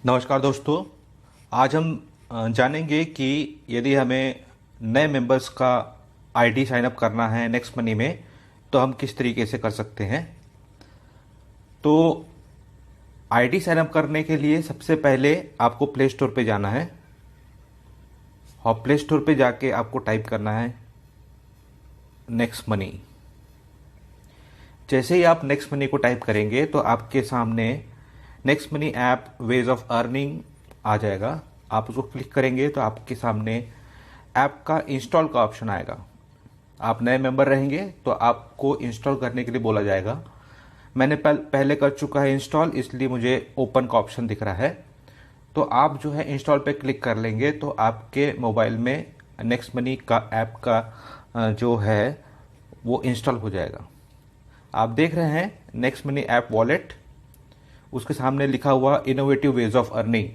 नमस्कार दोस्तों। आज हम जानेंगे कि यदि हमें नए मेंबर्स का आईडी साइन अप करना है नेक्स्ट मनी में तो हम किस तरीके से कर सकते हैं। तो आईडी साइन अप करने के लिए सबसे पहले आपको प्ले स्टोर पे जाना है और प्ले स्टोर पे जाके आपको टाइप करना है नेक्स्ट मनी। जैसे ही आप नेक्स्ट मनी को टाइप करेंगे तो आपके सामने next money app ways of earning आ जाएगा। आप उसको क्लिक करेंगे तो आपके सामने ऐप का इंस्टॉल का ऑप्शन आएगा। आप नए मेंबर रहेंगे तो आपको इंस्टॉल करने के लिए बोला जाएगा। मैंने पहले कर चुका है इंस्टॉल, इसलिए मुझे ओपन का ऑप्शन दिख रहा है। तो आप जो है इंस्टॉल पे क्लिक कर लेंगे तो आपके मोबाइल में नेक्स्ट मनी का ऐप का जो है वो इंस्टॉल हो जाएगा। आप देख रहे हैं नेक्स्ट मनी ऐप वॉलेट, उसके सामने लिखा हुआ इनोवेटिव वेज ऑफ अर्निंग।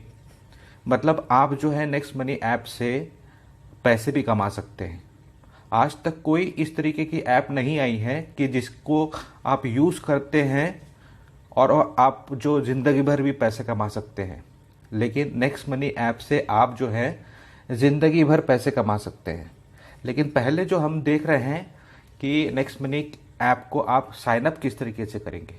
मतलब आप जो है नेक्स्ट मनी ऐप से पैसे भी कमा सकते हैं। आज तक कोई इस तरीके की ऐप नहीं आई है कि जिसको आप यूज़ करते हैं और आप जो ज़िंदगी भर भी पैसे कमा सकते हैं। लेकिन नेक्स्ट मनी ऐप से आप जो है ज़िंदगी भर पैसे कमा सकते हैं। लेकिन पहले जो हम देख रहे हैं कि नेक्स्ट मनी ऐप को आप साइन अप किस तरीके से करेंगे।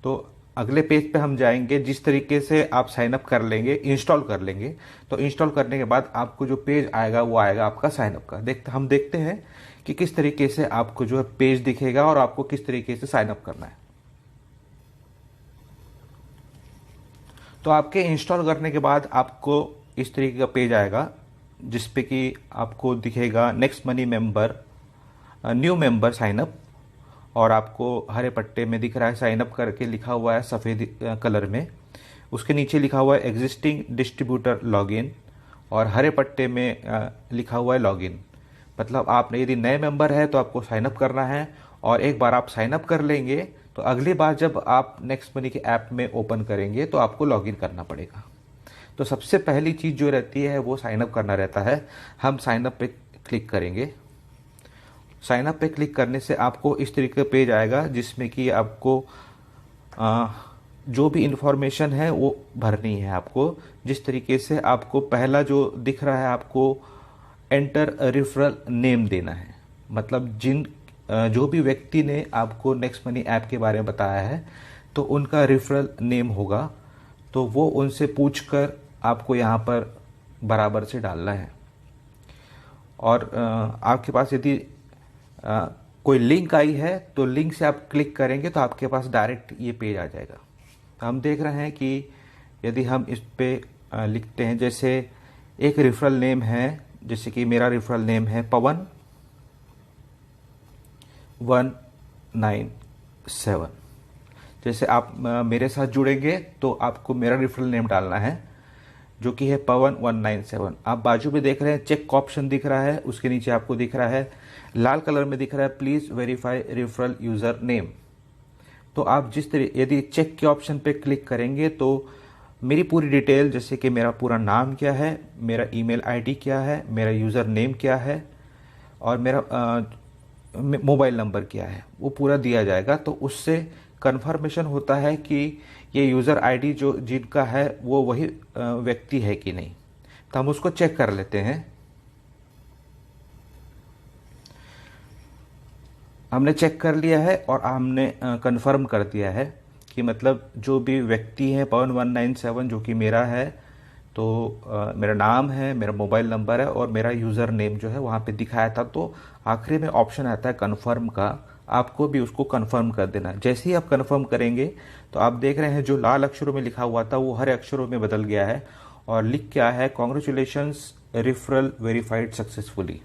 तो अगले पेज पे हम जाएंगे। जिस तरीके से आप साइन अप कर लेंगे, इंस्टॉल कर लेंगे, तो इंस्टॉल करने के बाद आपको जो पेज आएगा वो आएगा आपका साइन अप का। हम देखते हैं कि किस तरीके से आपको जो है पेज दिखेगा और आपको किस तरीके से साइन अप करना है। तो आपके इंस्टॉल करने के बाद आपको इस तरीके का पेज आएगा जिसपे कि आपको दिखेगा next money member, new member sign up, और आपको हरे पट्टे में दिख रहा है साइन अप करके लिखा हुआ है सफ़ेद कलर में। उसके नीचे लिखा हुआ है एग्जिस्टिंग डिस्ट्रीब्यूटर लॉगिन, और हरे पट्टे में लिखा हुआ है लॉगिन। मतलब आप यदि नए मेंबर है तो आपको साइन अप करना है, और एक बार आप साइन अप कर लेंगे तो अगली बार जब आप नेक्स्ट मनी के ऐप में ओपन करेंगे तो आपको लॉगिन करना पड़ेगा। तो सबसे पहली चीज़ जो रहती है वो साइन अप करना रहता है। हम साइन अप पे क्लिक करेंगे। साइन अप पे क्लिक करने से आपको इस तरीके का पेज आएगा जिसमें कि आपको जो भी इंफॉर्मेशन है वो भरनी है। आपको जिस तरीके से आपको पहला जो दिख रहा है आपको एंटर रेफरल नेम देना है। मतलब जो भी व्यक्ति ने आपको नेक्स्ट मनी ऐप के बारे में बताया है तो उनका रेफरल नेम होगा, तो वो उनसे पूछकर आपको यहाँ पर बराबर से डालना है। और आपके पास यदि कोई लिंक आई है तो लिंक से आप क्लिक करेंगे तो आपके पास डायरेक्ट ये पेज आ जाएगा। तो हम देख रहे हैं कि यदि हम इस पे लिखते हैं, जैसे एक रेफरल नेम है, जैसे कि मेरा रेफरल नेम है पवन197। जैसे आप मेरे साथ जुड़ेंगे तो आपको मेरा रेफरल नेम डालना है जो कि है पवन197। आप बाजू में देख रहे हैं चेक का ऑप्शन दिख रहा है, उसके नीचे आपको दिख रहा है लाल कलर में दिख रहा है please verify referral user name. तो आप यदि चेक के ऑप्शन पे क्लिक करेंगे तो मेरी पूरी डिटेल, जैसे कि मेरा पूरा नाम क्या है, मेरा ईमेल आईडी क्या है, मेरा यूज़र नेम क्या है और मेरा मोबाइल नंबर क्या है, वो पूरा दिया जाएगा। तो उससे कन्फर्मेशन होता है कि ये यूज़र आईडी जो जिनका है वो वही व्यक्ति है कि नहीं। तो हम उसको चेक कर लेते हैं। हमने चेक कर लिया है और हमने कंफर्म कर दिया है कि मतलब जो भी व्यक्ति है पवन197 जो कि मेरा है, तो मेरा नाम है, मेरा मोबाइल नंबर है और मेरा यूज़र नेम जो है वहाँ पे दिखाया था। तो आखिरी में ऑप्शन आता है कन्फर्म का, आपको भी उसको कन्फर्म कर देना। जैसे ही आप कन्फर्म करेंगे तो आप देख रहे हैं जो लाल अक्षरों में लिखा हुआ था वो हरे अक्षरों में बदल गया है और लिख क्या है, कॉन्ग्रेचुलेशंस रेफरल वेरीफाइड सक्सेसफुली।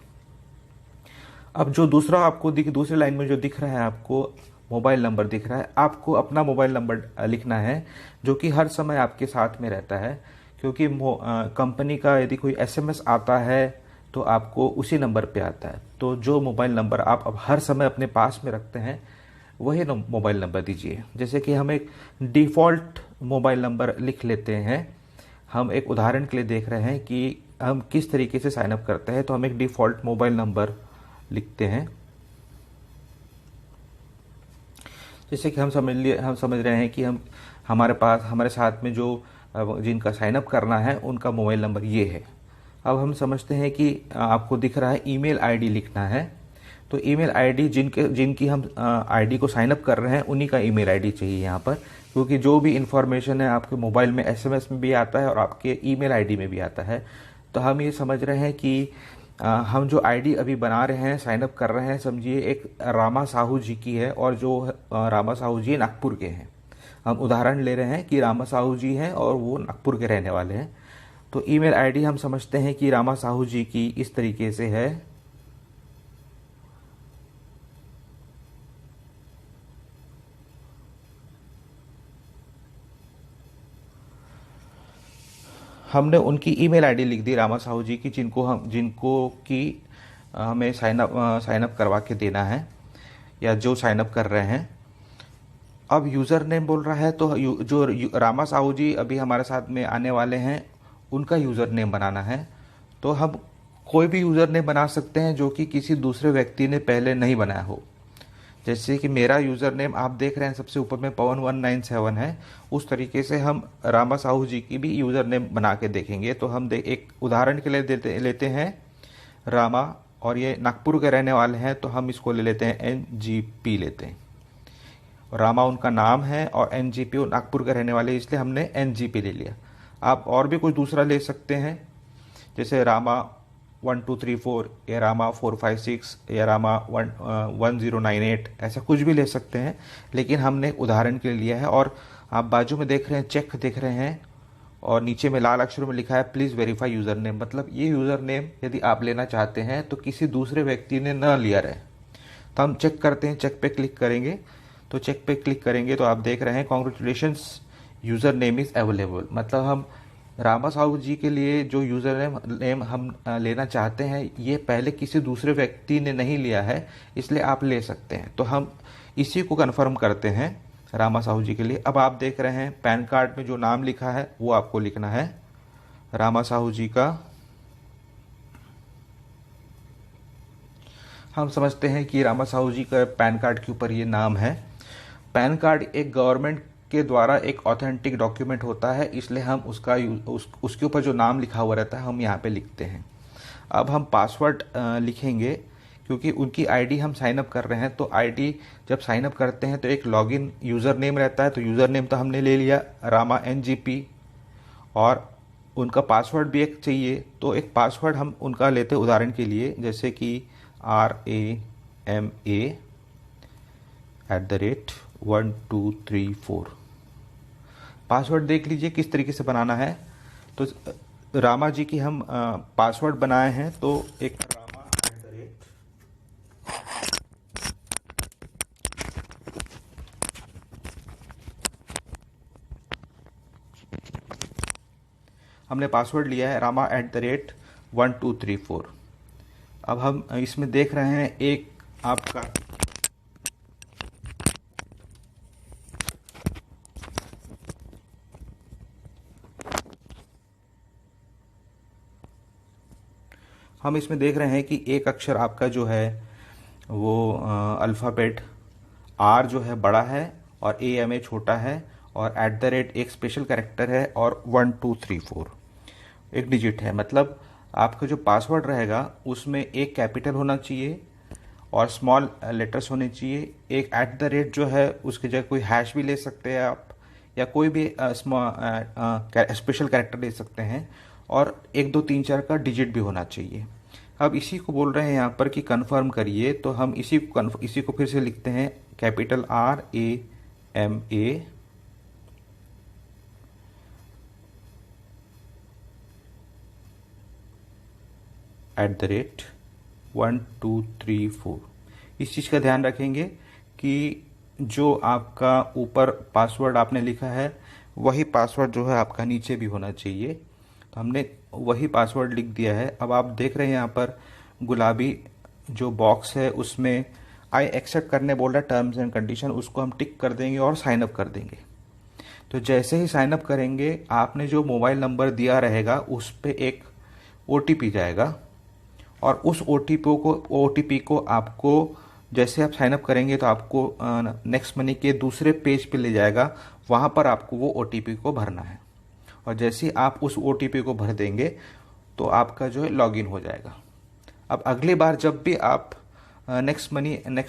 अब जो दूसरा आपको दूसरी लाइन में जो दिख रहा है आपको मोबाइल नंबर दिख रहा है, आपको अपना मोबाइल नंबर लिखना है जो कि हर समय आपके साथ में रहता है। क्योंकि कंपनी का यदि कोई एसएमएस आता है तो आपको उसी नंबर पे आता है। तो जो मोबाइल नंबर आप अब हर समय अपने पास में रखते हैं वही मोबाइल नंबर दीजिए। जैसे कि हम एक डिफ़ॉल्ट मोबाइल नंबर लिख लेते हैं। हम एक उदाहरण के लिए देख रहे हैं कि हम किस तरीके से साइन अप करते हैं। तो हम एक डिफ़ॉल्ट मोबाइल नंबर लिखते हैं। जैसे कि हम समझ रहे हैं कि हमारे साथ में जो अब जिनका साइन अप करना है उनका मोबाइल नंबर ये है। अब हम समझते हैं कि आपको दिख रहा है ईमेल आईडी लिखना है। तो ईमेल आईडी जिनकी हम आईडी को साइन अप कर रहे हैं उन्हीं का ईमेल आईडी चाहिए यहाँ पर, क्योंकि जो भी इंफॉर्मेशन है आपके मोबाइल में एसएमएस में भी आता है और आपके ईमेल आईडी में भी आता है। तो हम ये समझ रहे हैं कि हम जो आईडी अभी बना रहे हैं, साइन अप कर रहे हैं, समझिए एक रामा साहू जी की है और जो रामा साहू जी नागपुर के हैं। हम उदाहरण ले रहे हैं कि रामा साहू जी हैं और वो नागपुर के रहने वाले हैं। तो ईमेल आईडी हम समझते हैं कि रामा साहू जी की इस तरीके से है। हमने उनकी ईमेल आईडी लिख दी रामा साहू जी की, जिनको कि हमें साइन अप करवा के देना है या जो साइन अप कर रहे हैं। अब यूज़र नेम बोल रहा है, तो रामा साहू जी अभी हमारे साथ में आने वाले हैं उनका यूज़र नेम बनाना है। तो हम कोई भी यूज़र नेम बना सकते हैं जो कि किसी दूसरे व्यक्ति ने पहले नहीं बनाया हो। जैसे कि मेरा यूज़र नेम आप देख रहे हैं सबसे ऊपर में पवन197 है, उस तरीके से हम रामा साहू जी की भी यूज़र नेम बना के देखेंगे। तो हम एक उदाहरण के लिए लेते हैं रामा, और ये नागपुर के रहने वाले हैं तो हम इसको ले लेते हैं NGP लेते हैं। रामा उनका नाम है और NGP वो नागपुर के रहने वाले, इसलिए हमने NGP ले लिया। आप और भी कुछ दूसरा ले सकते हैं, जैसे रामा 1234 या रामा 456 या रामा 1098, ऐसा कुछ भी ले सकते हैं, लेकिन हमने उदाहरण के लिए लिया है। और आप बाजू में देख रहे हैं चेक देख रहे हैं और नीचे में लाल अक्षरों में लिखा है प्लीज़ वेरीफाई यूज़र नेम। मतलब ये यूज़र नेम यदि आप लेना चाहते हैं तो किसी दूसरे व्यक्ति ने न लिया रहे। तो हम चेक करते हैं, चेक पे क्लिक करेंगे। तो चेक पे क्लिक करेंगे तो आप देख रहे हैं congratulations user name is available. मतलब हम रामा साहू जी के लिए जो यूज़र नेम हम लेना चाहते हैं ये पहले किसी दूसरे व्यक्ति ने नहीं लिया है, इसलिए आप ले सकते हैं। तो हम इसी को कन्फर्म करते हैं रामा साहू जी के लिए। अब आप देख रहे हैं पैन कार्ड में जो नाम लिखा है वो आपको लिखना है रामा साहू जी का। हम समझते हैं कि रामा साहू जी का पैन कार्ड के ऊपर ये नाम है। पैन कार्ड एक गवर्नमेंट के द्वारा एक ऑथेंटिक डॉक्यूमेंट होता है, इसलिए हम उसके ऊपर जो नाम लिखा हुआ रहता है हम यहाँ पे लिखते हैं। अब हम पासवर्ड लिखेंगे, क्योंकि उनकी आईडी हम साइन अप कर रहे हैं। तो आईडी जब साइन अप करते हैं तो एक लॉगिन यूज़र नेम रहता है। तो यूज़र नेम तो हमने ले लिया रामा NGP, और उनका पासवर्ड भी एक चाहिए। तो एक पासवर्ड हम उनका लेते हैं उदाहरण के लिए, जैसे कि RAMA@1234। पासवर्ड देख लीजिए किस तरीके से बनाना है। तो रामा जी की हम पासवर्ड बनाए हैं, तो एक रामा हमने पासवर्ड लिया है रामा@1234। अब हम इसमें देख रहे हैं एक आपका हम इसमें देख रहे हैं कि एक अक्षर आपका जो है वो अल्फ़ाबेट R जो है बड़ा है और AMA छोटा है, और @ एक स्पेशल कैरेक्टर है, और 1234 एक डिजिट है। मतलब आपका जो पासवर्ड रहेगा उसमें एक कैपिटल होना चाहिए और स्मॉल लेटर्स होने चाहिए। एक @ जो है उसकी जगह कोई हैश भी ले सकते हैं आप, या कोई भी स्पेशल कैरेक्टर ले सकते हैं, और 1 2 3 4 का डिजिट भी होना चाहिए। अब इसी को बोल रहे हैं यहाँ पर कि कंफर्म करिए। तो हम इसी को फिर से लिखते हैं कैपिटल RAMA @1234। इस चीज़ का ध्यान रखेंगे कि जो आपका ऊपर पासवर्ड आपने लिखा है वही पासवर्ड जो है आपका नीचे भी होना चाहिए। तो हमने वही पासवर्ड लिख दिया है। अब आप देख रहे हैं यहाँ पर गुलाबी जो बॉक्स है उसमें आई एक्सेप्ट करने बोल रहा है टर्म्स एंड कंडीशन, उसको हम टिक कर देंगे और साइन अप कर देंगे। तो जैसे ही साइन अप करेंगे आपने जो मोबाइल नंबर दिया रहेगा उस पर एक OTP जाएगा, और उस OTP को आपको जैसे आप साइन अप करेंगे तो आपको नेक्स्ट मनी के दूसरे पेज पे ले जाएगा, वहाँ पर आपको वो OTP को भरना है। और जैसे ही आप उस OTP को भर देंगे तो आपका जो है लॉगिन हो जाएगा। अब अगली बार जब भी आप नेक्स्ट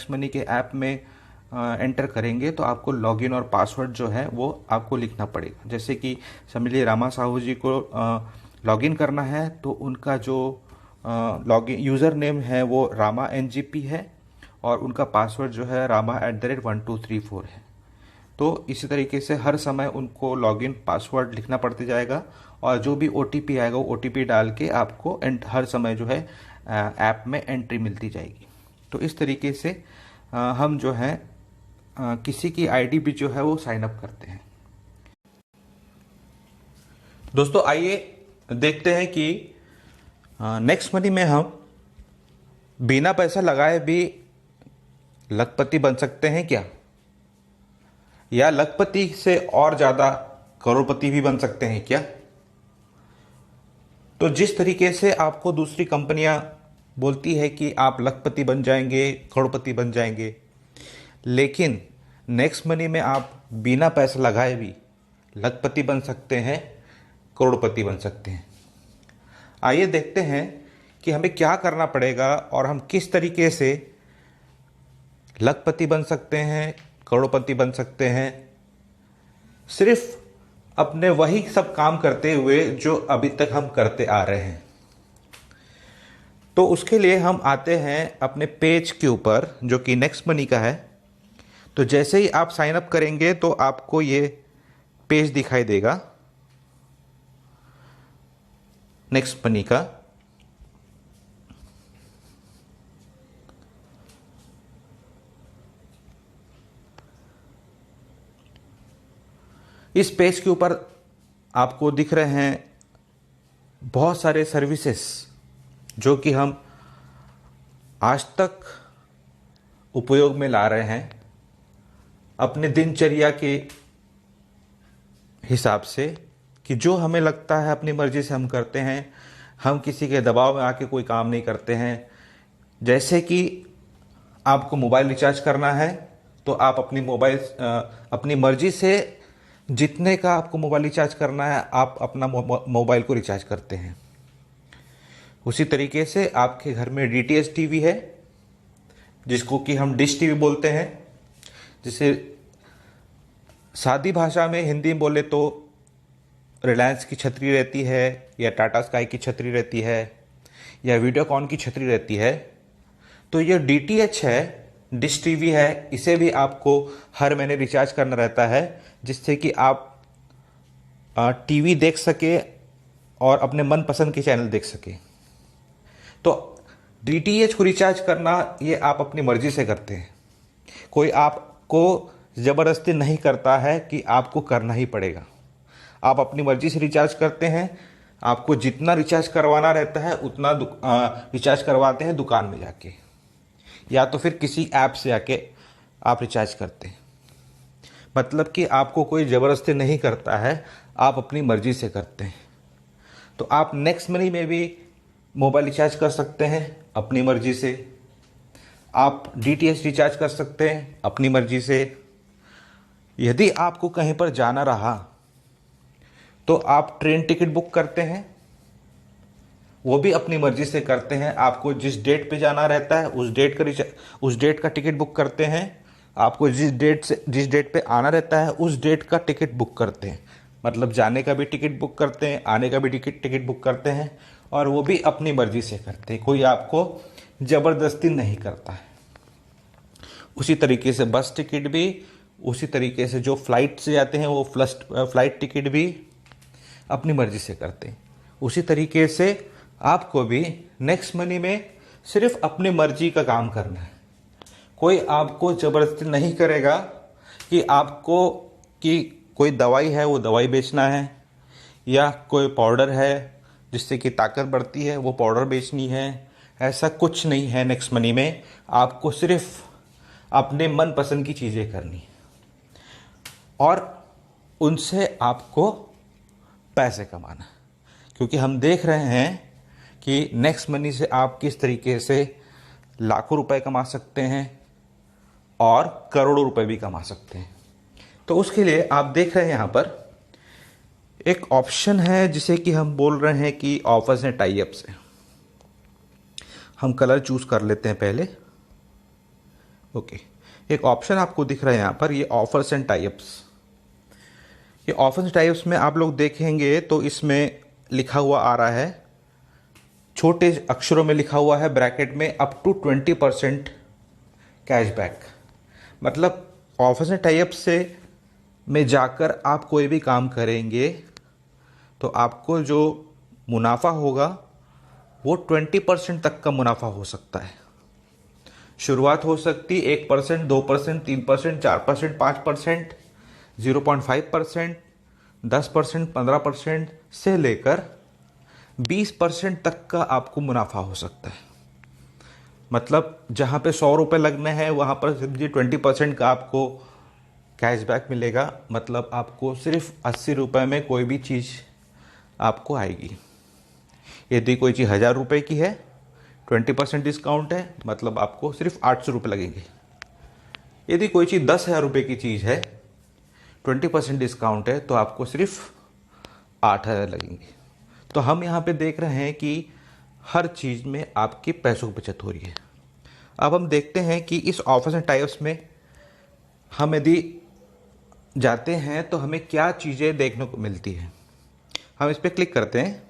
मनी के ऐप में एंटर करेंगे तो आपको लॉगिन और पासवर्ड जो है वो आपको लिखना पड़ेगा। जैसे कि समझ लीजिए रामा साहू जी को लॉगिन करना है तो उनका जो लॉगिन यूज़र नेम है वो रामा NGP है और उनका पासवर्ड जो है rama@1234 है। तो इसी तरीके से हर समय उनको लॉगिन पासवर्ड लिखना पड़ते जाएगा और जो भी OTP आएगा वो OTP डाल के आपको हर समय जो है ऐप में एंट्री मिलती जाएगी। तो इस तरीके से हम जो है किसी की ID भी जो है वो साइन अप करते हैं। दोस्तों आइए देखते हैं कि नेक्स्ट मनी में हम बिना पैसा लगाए भी लखपति बन सकते हैं क्या, या लखपति से और ज्यादा करोड़पति भी बन सकते हैं क्या। तो जिस तरीके से आपको दूसरी कंपनियां बोलती है कि आप लखपति बन जाएंगे, करोड़पति बन जाएंगे, लेकिन नेक्स्ट मनी में आप बिना पैसा लगाए भी लखपति बन सकते हैं, करोड़पति बन सकते हैं। आइए देखते हैं कि हमें क्या करना पड़ेगा और हम किस तरीके से लखपति बन सकते हैं, करोड़पति बन सकते हैं, सिर्फ अपने वही सब काम करते हुए जो अभी तक हम करते आ रहे हैं। तो उसके लिए हम आते हैं अपने पेज के ऊपर जो कि नेक्स्ट मनी का है। तो जैसे ही आप साइन अप करेंगे तो आपको ये पेज दिखाई देगा नेक्स्ट मनी का। इस पेज के ऊपर आपको दिख रहे हैं बहुत सारे सर्विसेज जो कि हम आज तक उपयोग में ला रहे हैं अपने दिनचर्या के हिसाब से, कि जो हमें लगता है अपनी मर्जी से हम करते हैं, हम किसी के दबाव में आके कोई काम नहीं करते हैं। जैसे कि आपको मोबाइल रिचार्ज करना है तो आप अपनी मर्जी से जितने का आपको मोबाइल रिचार्ज करना है आप अपना मोबाइल को रिचार्ज करते हैं। उसी तरीके से आपके घर में DTH टीवी है जिसको कि हम डिश टीवी बोलते हैं, जिसे सादी भाषा में हिंदी में बोले तो रिलायंस की छतरी रहती है या टाटा स्काई की छतरी रहती है या वीडियोकॉन की छतरी रहती है। तो ये DTH है, डिश टीवी है, इसे भी आपको हर महीने रिचार्ज करना रहता है जिससे कि आप टीवी देख सके और अपने मनपसंद के चैनल देख सके। तो DTH को रिचार्ज करना ये आप अपनी मर्जी से करते हैं, कोई आपको ज़बरदस्ती नहीं करता है कि आपको करना ही पड़ेगा। आप अपनी मर्जी से रिचार्ज करते हैं, आपको जितना रिचार्ज करवाना रहता है उतना रिचार्ज करवाते हैं दुकान में जाके, या तो फिर किसी ऐप से आके आप रिचार्ज करते हैं। मतलब कि आपको कोई ज़बरदस्ती नहीं करता है, आप अपनी मर्जी से करते हैं। तो आप नेक्स्ट मनी में भी मोबाइल रिचार्ज कर सकते हैं अपनी मर्जी से, आप DTH रिचार्ज कर सकते हैं अपनी मर्जी से। यदि आपको कहीं पर जाना रहा तो आप ट्रेन टिकट बुक करते हैं, वो भी अपनी मर्जी से करते हैं। आपको जिस डेट पे जाना रहता है उस डेट का टिकट बुक करते हैं। आपको जिस डेट पे आना रहता है उस डेट का टिकट बुक करते हैं। मतलब जाने का भी टिकट बुक करते हैं, आने का भी टिकट बुक करते हैं, और वो भी अपनी मर्जी से करते हैं, कोई आपको ज़बरदस्ती नहीं करता है। उसी तरीके से बस टिकट भी, उसी तरीके से जो फ्लाइट से जाते हैं वो फ्लाइट टिकट भी अपनी मर्जी से करते हैं। उसी तरीके से आपको भी नेक्स्ट मनी में सिर्फ अपनी मर्जी का काम करना है। कोई आपको ज़बरदस्ती नहीं करेगा कि कोई दवाई है वो दवाई बेचना है, या कोई पाउडर है जिससे कि ताकत बढ़ती है वो पाउडर बेचनी है। ऐसा कुछ नहीं है नेक्स्ट मनी में। आपको सिर्फ अपने मनपसंद की चीज़ें करनी है और उनसे आपको पैसे कमाना, क्योंकि हम देख रहे हैं कि नेक्स्ट मनी से आप किस तरीके से लाखों रुपए कमा सकते हैं और करोड़ों रुपए भी कमा सकते हैं। तो उसके लिए आप देख रहे हैं यहाँ पर एक ऑप्शन है जिसे कि हम बोल रहे हैं कि ऑफर्स एंड टाई अप्स है। हम कलर चूज कर लेते हैं पहले। ओके, एक ऑप्शन आपको दिख रहा है यहाँ पर, ये ऑफर्स एंड टाई अप्स। ये ऑफर्स एंड टाई अप्स में आप लोग देखेंगे तो इसमें लिखा हुआ आ रहा है, छोटे अक्षरों में लिखा हुआ है ब्रैकेट में, अप टू 20% कैशबैक। मतलब ऑफर्स एंड टाई अप्स से में जाकर आप कोई भी काम करेंगे तो आपको जो मुनाफा होगा वो 20% तक का मुनाफा हो सकता है। शुरुआत हो सकती 1%, 2%, 3%, 4%, 5%, 0.5%, 10%, 15% से लेकर 20% तक का आपको मुनाफा हो सकता है। मतलब जहाँ पे 100 रुपये लगने हैं वहाँ पर समझिए 20% का आपको कैशबैक मिलेगा। मतलब आपको सिर्फ 80 रुपये में कोई भी चीज़ आपको आएगी। यदि कोई चीज़ 1000 रुपये की है, 20% डिस्काउंट है, मतलब आपको सिर्फ 800 रुपये लगेंगे। यदि कोई चीज़ 10,000 रुपये की चीज़ है, 20% डिस्काउंट है, तो आपको सिर्फ 8,000 लगेंगे। तो हम यहाँ पे देख रहे हैं कि हर चीज़ में आपके पैसों की बचत हो रही है। अब हम देखते हैं कि इस ऑफर्स एंड टाइप्स में हम यदि जाते हैं तो हमें क्या चीज़ें देखने को मिलती हैं। हम इस पर क्लिक करते हैं।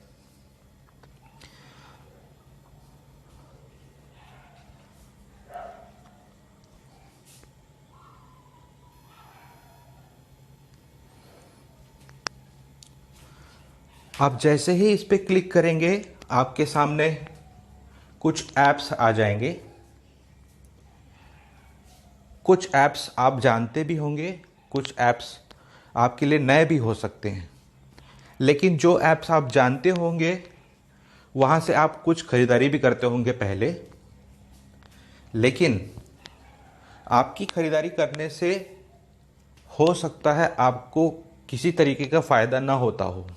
आप जैसे ही इस पर क्लिक करेंगे आपके सामने कुछ ऐप्स आ जाएंगे। कुछ ऐप्स आप जानते भी होंगे, कुछ ऐप्स आपके लिए नए भी हो सकते हैं। लेकिन जो ऐप्स आप जानते होंगे वहाँ से आप कुछ खरीदारी भी करते होंगे पहले, लेकिन आपकी खरीदारी करने से हो सकता है आपको किसी तरीके का फ़ायदा ना होता हो।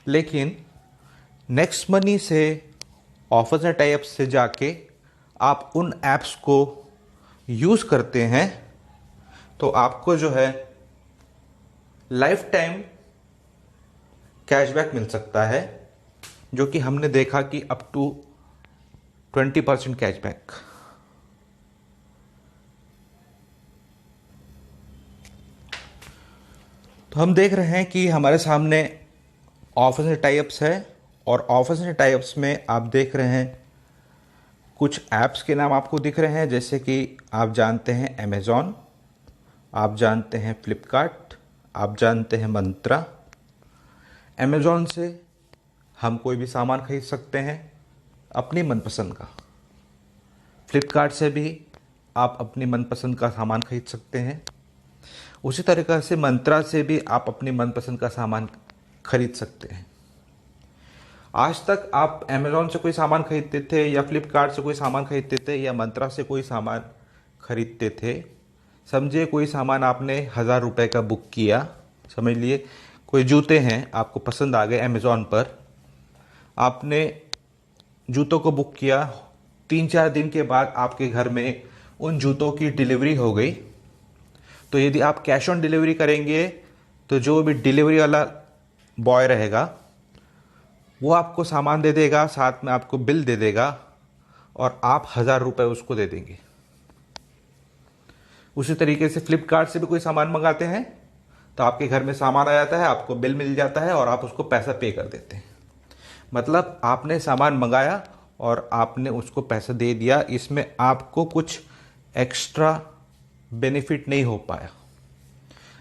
लेकिन नेक्स्ट मनी से, ऑफर्स एंड टाइप्स से जाके आप उन ऐप्स को यूज़ करते हैं तो आपको जो है लाइफ टाइम कैशबैक मिल सकता है, जो कि हमने देखा कि अप टू 20% कैशबैक। तो हम देख रहे हैं कि हमारे सामने ऑफर्स एंड टाइप्स है, और ऑफर्स एंड टाइप्स में आप देख रहे हैं कुछ ऐप्स के नाम आपको दिख रहे हैं, जैसे कि आप जानते हैं अमेज़ॉन, आप जानते हैं फ्लिपकार्ट, आप जानते हैं मंत्रा। अमेज़ॉन से हम कोई भी सामान खरीद सकते हैं अपनी मनपसंद का। फ्लिपकार्ट से भी आप अपनी मनपसंद का सामान खरीद सकते हैं। उसी तरीक़े से मंत्रा से भी आप अपनी मनपसंद का सामान खरीद सकते हैं। आज तक आप अमेज़ॉन से कोई सामान खरीदते थे या फ्लिपकार्ट से कोई सामान खरीदते थे या मंत्रा से कोई सामान खरीदते थे, समझिए कोई सामान आपने 1000 रुपये का बुक किया, समझ लिए कोई जूते हैं आपको पसंद आ गए अमेज़ॉन पर, आपने जूतों को बुक किया, 3-4 दिन के बाद आपके घर में उन जूतों की डिलीवरी हो गई। तो यदि आप कैश ऑन डिलीवरी करेंगे तो जो भी डिलीवरी वाला बॉय रहेगा वो आपको सामान दे देगा, साथ में आपको बिल दे देगा और आप 1000 रुपये उसको दे देंगे। उसी तरीके से फ्लिपकार्ट से भी कोई सामान मंगाते हैं तो आपके घर में सामान आ जाता है, आपको बिल मिल जाता है और आप उसको पैसा पे कर देते हैं। मतलब आपने सामान मंगाया और आपने उसको पैसा दे दिया, इसमें आपको कुछ एक्स्ट्रा बेनिफिट नहीं हो पाया।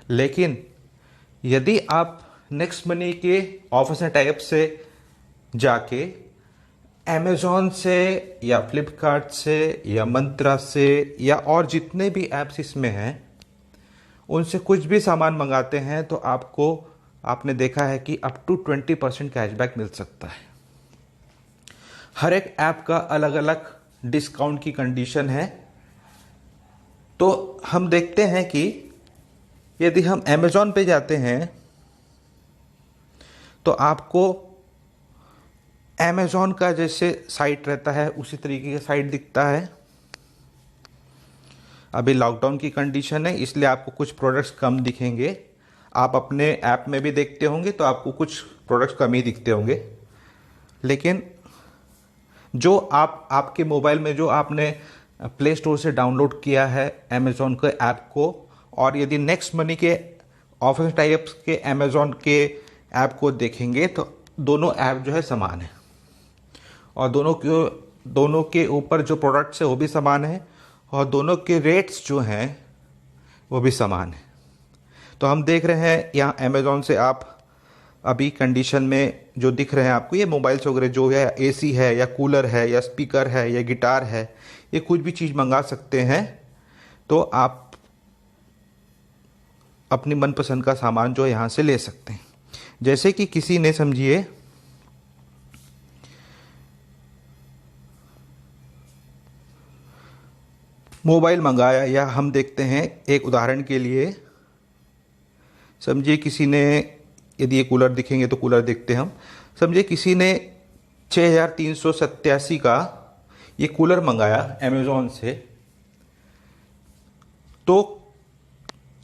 लेकिन यदि आप नेक्स्ट मनी के ऑफर्स एंड टाइप से जाके अमेज़ॉन से या फ्लिपकार्ट से या मंत्रा से या और जितने भी ऐप्स इसमें हैं उनसे कुछ भी सामान मंगाते हैं तो आपको, आपने देखा है कि अप टू 20% कैशबैक मिल सकता है। हर एक ऐप का अलग अलग डिस्काउंट की कंडीशन है। तो हम देखते हैं कि यदि हम अमेज़ॉन पे जाते हैं तो आपको अमेज़ॉन का जैसे साइट रहता है उसी तरीके का साइट दिखता है। अभी लॉकडाउन की कंडीशन है इसलिए आपको कुछ प्रोडक्ट्स कम दिखेंगे। आप अपने ऐप में भी देखते होंगे तो आपको कुछ प्रोडक्ट्स कम ही दिखते होंगे, लेकिन जो आपके मोबाइल में जो आपने प्ले स्टोर से डाउनलोड किया है अमेज़ॉन के ऐप को, और यदि नेक्स्ट मनी के ऑफिस टाइप्स के अमेज़ॉन के ऐप को देखेंगे तो दोनों ऐप जो है समान है, और दोनों के ऊपर जो प्रोडक्ट्स है वो भी समान है, और दोनों के रेट्स जो हैं वो भी समान है। तो हम देख रहे हैं यहाँ अमेज़ॉन से आप अभी कंडीशन में जो दिख रहे हैं आपको, ये मोबाइल्स वगैरह जो है, एसी है या कूलर है या स्पीकर है या गिटार है, ये कुछ भी चीज़ मंगा सकते हैं। तो आप अपनी मनपसंद का सामान जो है यहाँ से ले सकते हैं। जैसे कि किसी ने समझिए मोबाइल मंगाया, या हम देखते हैं एक उदाहरण के लिए, समझिए किसी ने, यदि ये कूलर दिखेंगे तो कूलर देखते हैं हम, समझिए किसी ने 6387 का ये कूलर मंगाया अमेज़ॉन से, तो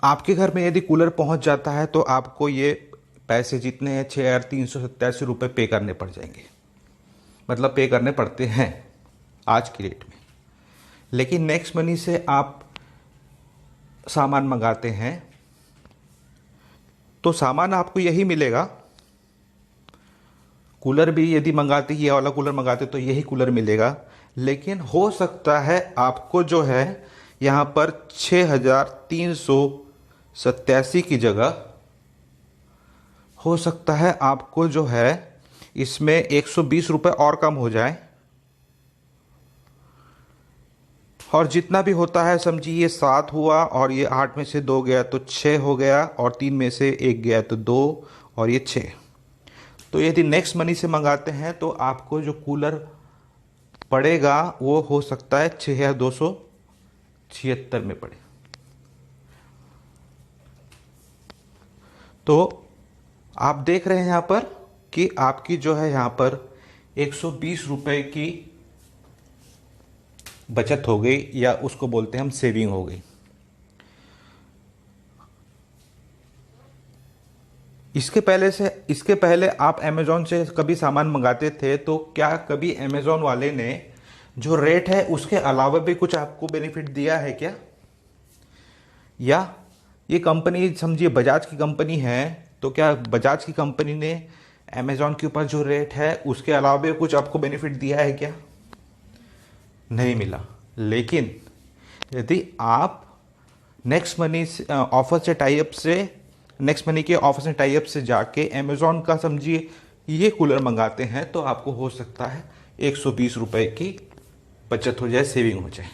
आपके घर में यदि कूलर पहुंच जाता है तो आपको ये पैसे जितने हैं 6387 रुपये पे करने पड़ जाएंगे, मतलब पे करने पड़ते हैं आज की डेट में। लेकिन नेक्स्ट मनी से आप सामान मंगाते हैं तो सामान आपको यही मिलेगा, कूलर भी यदि मंगाते, ये वाला कूलर मंगाते तो यही कूलर मिलेगा, लेकिन हो सकता है आपको जो है यहाँ पर 6387 की जगह हो सकता है आपको जो है इसमें 120 रुपये और कम हो जाए, और जितना भी होता है समझिए ये 7 हुआ और ये 8 में से 2 गया तो 6 हो गया, और 3 में से 1 गया तो 2, और ये 6। तो यदि नेक्स्ट मनी से मंगाते हैं तो आपको जो कूलर पड़ेगा वो हो सकता है 6276 में पड़े। तो आप देख रहे हैं यहाँ पर कि आपकी जो है यहाँ पर 120 रुपये की बचत हो गई, या उसको बोलते हैं हम सेविंग हो गई। इसके पहले आप अमेज़ॉन से कभी सामान मंगाते थे तो क्या कभी अमेज़ॉन वाले ने जो रेट है उसके अलावा भी कुछ आपको बेनिफिट दिया है क्या? या ये कंपनी समझिए बजाज की कंपनी है, तो क्या बजाज की कंपनी ने अमेज़ॉन के ऊपर जो रेट है उसके अलावा भी कुछ आपको बेनिफिट दिया है क्या? नहीं मिला। लेकिन यदि आप नेक्स्ट मनी ऑफर से टाई अप से नेक्स्ट मनी के ऑफर से टाई अप से जाके अमेज़ॉन का समझिए ये कूलर मंगाते हैं तो आपको हो सकता है 120 रुपये की बचत हो जाए, सेविंग हो जाए।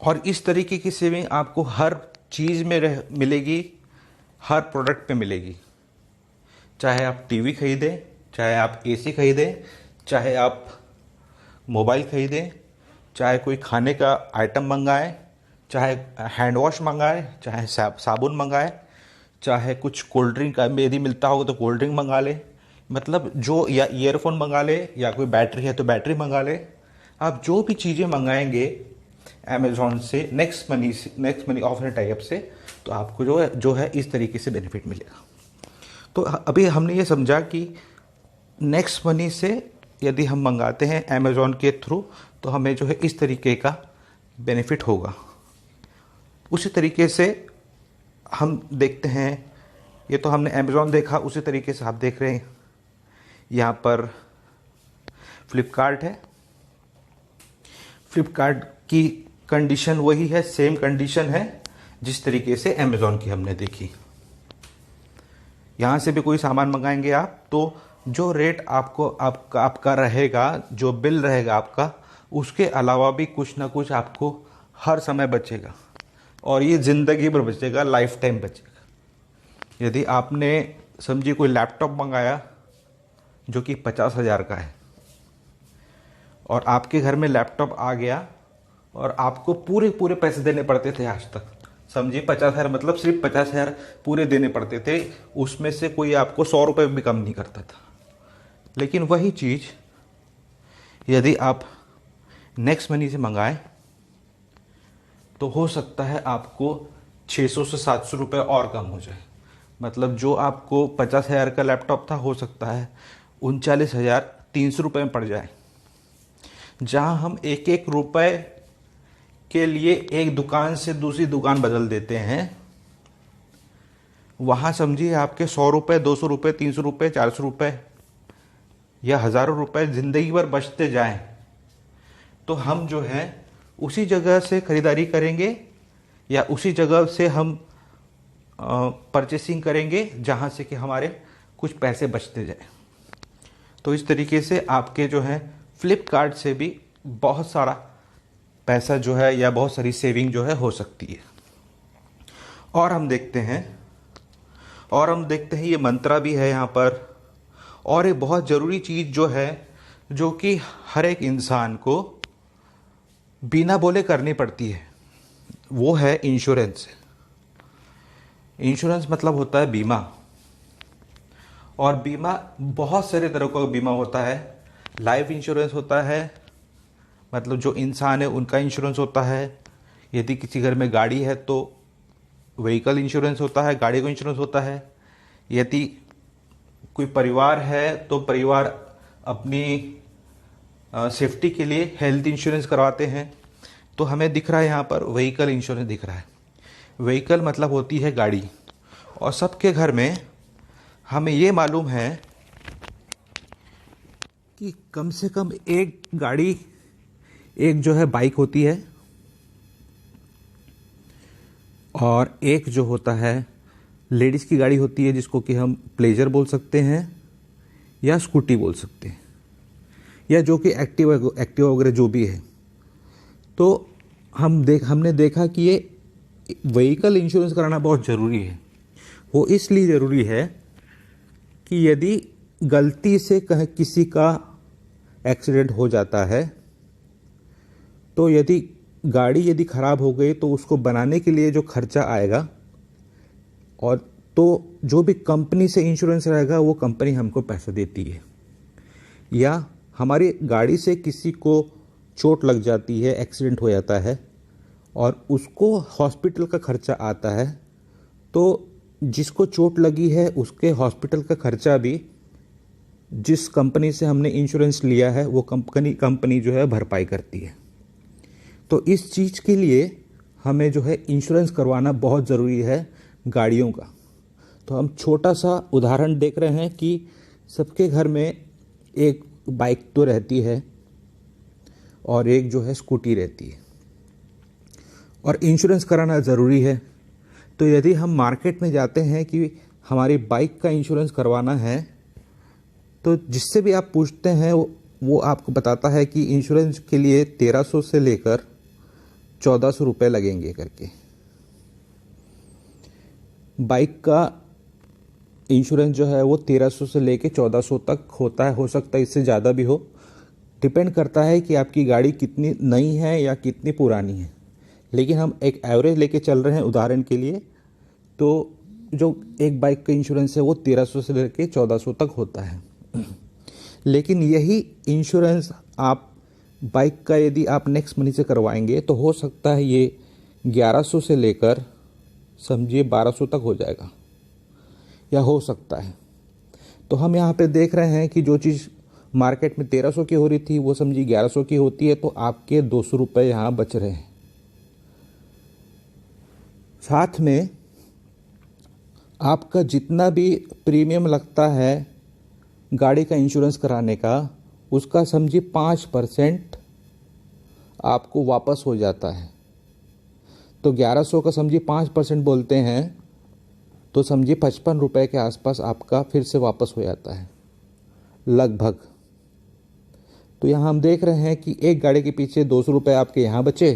और इस तरीके की सेविंग आपको हर चीज़ में मिलेगी, हर प्रोडक्ट पे मिलेगी। चाहे आप टीवी खरीदें, चाहे आप एसी खरीदें, चाहे आप मोबाइल खरीदें, चाहे कोई खाने का आइटम मंगाएं, चाहे हैंड वॉश मंगाएं, चाहे साबुन मंगाएं, चाहे कुछ कोल्ड ड्रिंक का यदि मिलता होगा तो कोल्ड ड्रिंक मंगा ले, मतलब जो, या ईयरफोन मंगा ले, या कोई बैटरी है तो बैटरी मंगा ले। आप जो भी चीज़ें मंगाएंगे अमेज़ॉन से नेक्स्ट मनी ऑफर टाइप से, तो आपको जो है इस तरीके से बेनिफिट मिलेगा। तो अभी हमने ये समझा कि नेक्स्ट मनी से यदि हम मंगाते हैं अमेज़ॉन के थ्रू तो हमें जो है इस तरीके का बेनिफिट होगा। उसी तरीके से हम देखते हैं, ये तो हमने अमेज़ॉन देखा, उसी तरीके से आप देख रहे हैं यहाँ पर फ्लिपकार्ट है। फ्लिपकार्ट की कंडीशन वही है, सेम कंडीशन है जिस तरीके से अमेज़ॉन की हमने देखी। यहाँ से भी कोई सामान मंगाएंगे आप तो जो रेट आपका रहेगा, जो बिल रहेगा आपका, उसके अलावा भी कुछ ना कुछ आपको हर समय बचेगा, और ये ज़िंदगी भर बचेगा, लाइफ टाइम बचेगा। यदि आपने समझिए कोई लैपटॉप मंगाया जो कि 50,000 का है, और आपके घर में लैपटॉप आ गया और आपको पूरे पैसे देने पड़ते थे आज तक, समझिए 50,000 मतलब सिर्फ 50,000 पूरे देने पड़ते थे, उसमें से कोई आपको 100 रुपये भी कम नहीं करता था। लेकिन वही चीज़ यदि आप नेक्स्ट मनी से मंगाएं तो हो सकता है आपको 600 से 700 रुपये और कम हो जाए। मतलब जो आपको 50,000 का लैपटॉप था, हो सकता है 39,300 रुपये में पड़ जाए। जहां हम एक एक रुपए के लिए एक दुकान से दूसरी दुकान बदल देते हैं, वहाँ समझिए आपके 100 रुपये, 200 रुपये, 300 रुपये, 400 रुपये या हज़ारों रुपए ज़िंदगी भर बचते जाएं, तो हम जो है उसी जगह से ख़रीदारी करेंगे या उसी जगह से हम परचेसिंग करेंगे जहाँ से कि हमारे कुछ पैसे बचते जाए। तो इस तरीके से आपके जो है फ्लिपकार्ट से भी बहुत सारा पैसा जो है या बहुत सारी सेविंग जो है हो सकती है। और हम देखते हैं ये मंत्रा भी है यहाँ पर। और एक बहुत ज़रूरी चीज़ जो है, जो कि हर एक इंसान को बिना बोले करनी पड़ती है, वो है इंश्योरेंस। इंश्योरेंस मतलब होता है बीमा। और बीमा बहुत सारे तरह का बीमा होता है। लाइफ इंश्योरेंस होता है, मतलब जो इंसान है उनका इंश्योरेंस होता है। यदि किसी घर में गाड़ी है तो व्हीकल इंश्योरेंस होता है, गाड़ी का इंश्योरेंस होता है। यदि कोई परिवार है तो परिवार अपनी सेफ्टी के लिए हेल्थ इंश्योरेंस करवाते हैं। तो हमें दिख रहा है यहाँ पर व्हीकल इंश्योरेंस दिख रहा है। व्हीकल मतलब होती है गाड़ी। और सबके घर में हमें ये मालूम है कि कम से कम एक गाड़ी, एक जो है बाइक होती है, और एक जो होता है लेडीज़ की गाड़ी होती है, जिसको कि हम प्लेजर बोल सकते हैं या स्कूटी बोल सकते हैं, या जो कि एक्टिवा वगैरह जो भी है। तो हमने देखा कि ये व्हीकल इंश्योरेंस कराना बहुत ज़रूरी है। वो इसलिए ज़रूरी है कि यदि गलती से कहीं किसी का एक्सीडेंट हो जाता है, तो यदि गाड़ी ख़राब हो गई तो उसको बनाने के लिए जो खर्चा आएगा, और तो जो भी कंपनी से इंश्योरेंस रहेगा वो कंपनी हमको पैसा देती है। या हमारी गाड़ी से किसी को चोट लग जाती है, एक्सीडेंट हो जाता है और उसको हॉस्पिटल का खर्चा आता है, तो जिसको चोट लगी है उसके हॉस्पिटल का खर्चा भी जिस कंपनी से हमने इंश्योरेंस लिया है वो कंपनी जो है भरपाई करती है। तो इस चीज़ के लिए हमें जो है इंश्योरेंस करवाना बहुत ज़रूरी है गाड़ियों का। तो हम छोटा सा उदाहरण देख रहे हैं कि सबके घर में एक बाइक तो रहती है और एक जो है स्कूटी रहती है, और इंश्योरेंस कराना ज़रूरी है। तो यदि हम मार्केट में जाते हैं कि हमारी बाइक का इंश्योरेंस करवाना है, तो जिससे भी आप पूछते हैं वो आपको बताता है कि इंश्योरेंस के लिए 1300 से लेकर 1400 रुपये लगेंगे करके। बाइक का इंश्योरेंस जो है वो 1300 से लेकर 1400 तक होता है, हो सकता है इससे ज़्यादा भी हो। डिपेंड करता है कि आपकी गाड़ी कितनी नई है या कितनी पुरानी है। लेकिन हम एक एवरेज लेके चल रहे हैं उदाहरण के लिए, तो जो एक बाइक का इंश्योरेंस है वो 1300 से लेकर 1400 तक होता है। लेकिन यही इंश्योरेंस आप बाइक का यदि आप नेक्स्ट मनी से करवाएंगे तो हो सकता है ये 1100 से लेकर समझिए 1200 तक हो जाएगा, या हो सकता है। तो हम यहाँ पे देख रहे हैं कि जो चीज़ मार्केट में 1300 की हो रही थी वो समझिए 1100 की होती है, तो आपके 200 रुपये यहाँ बच रहे हैं। साथ में आपका जितना भी प्रीमियम लगता है गाड़ी का इंश्योरेंस कराने का, उसका समझिए 5% आपको वापस हो जाता है। तो 1100 का समझिए 5% बोलते हैं, तो समझिए 55 रुपये के आसपास आपका फिर से वापस हो जाता है लगभग। तो यहाँ हम देख रहे हैं कि एक गाड़ी के पीछे 200 रुपये आपके यहाँ बचे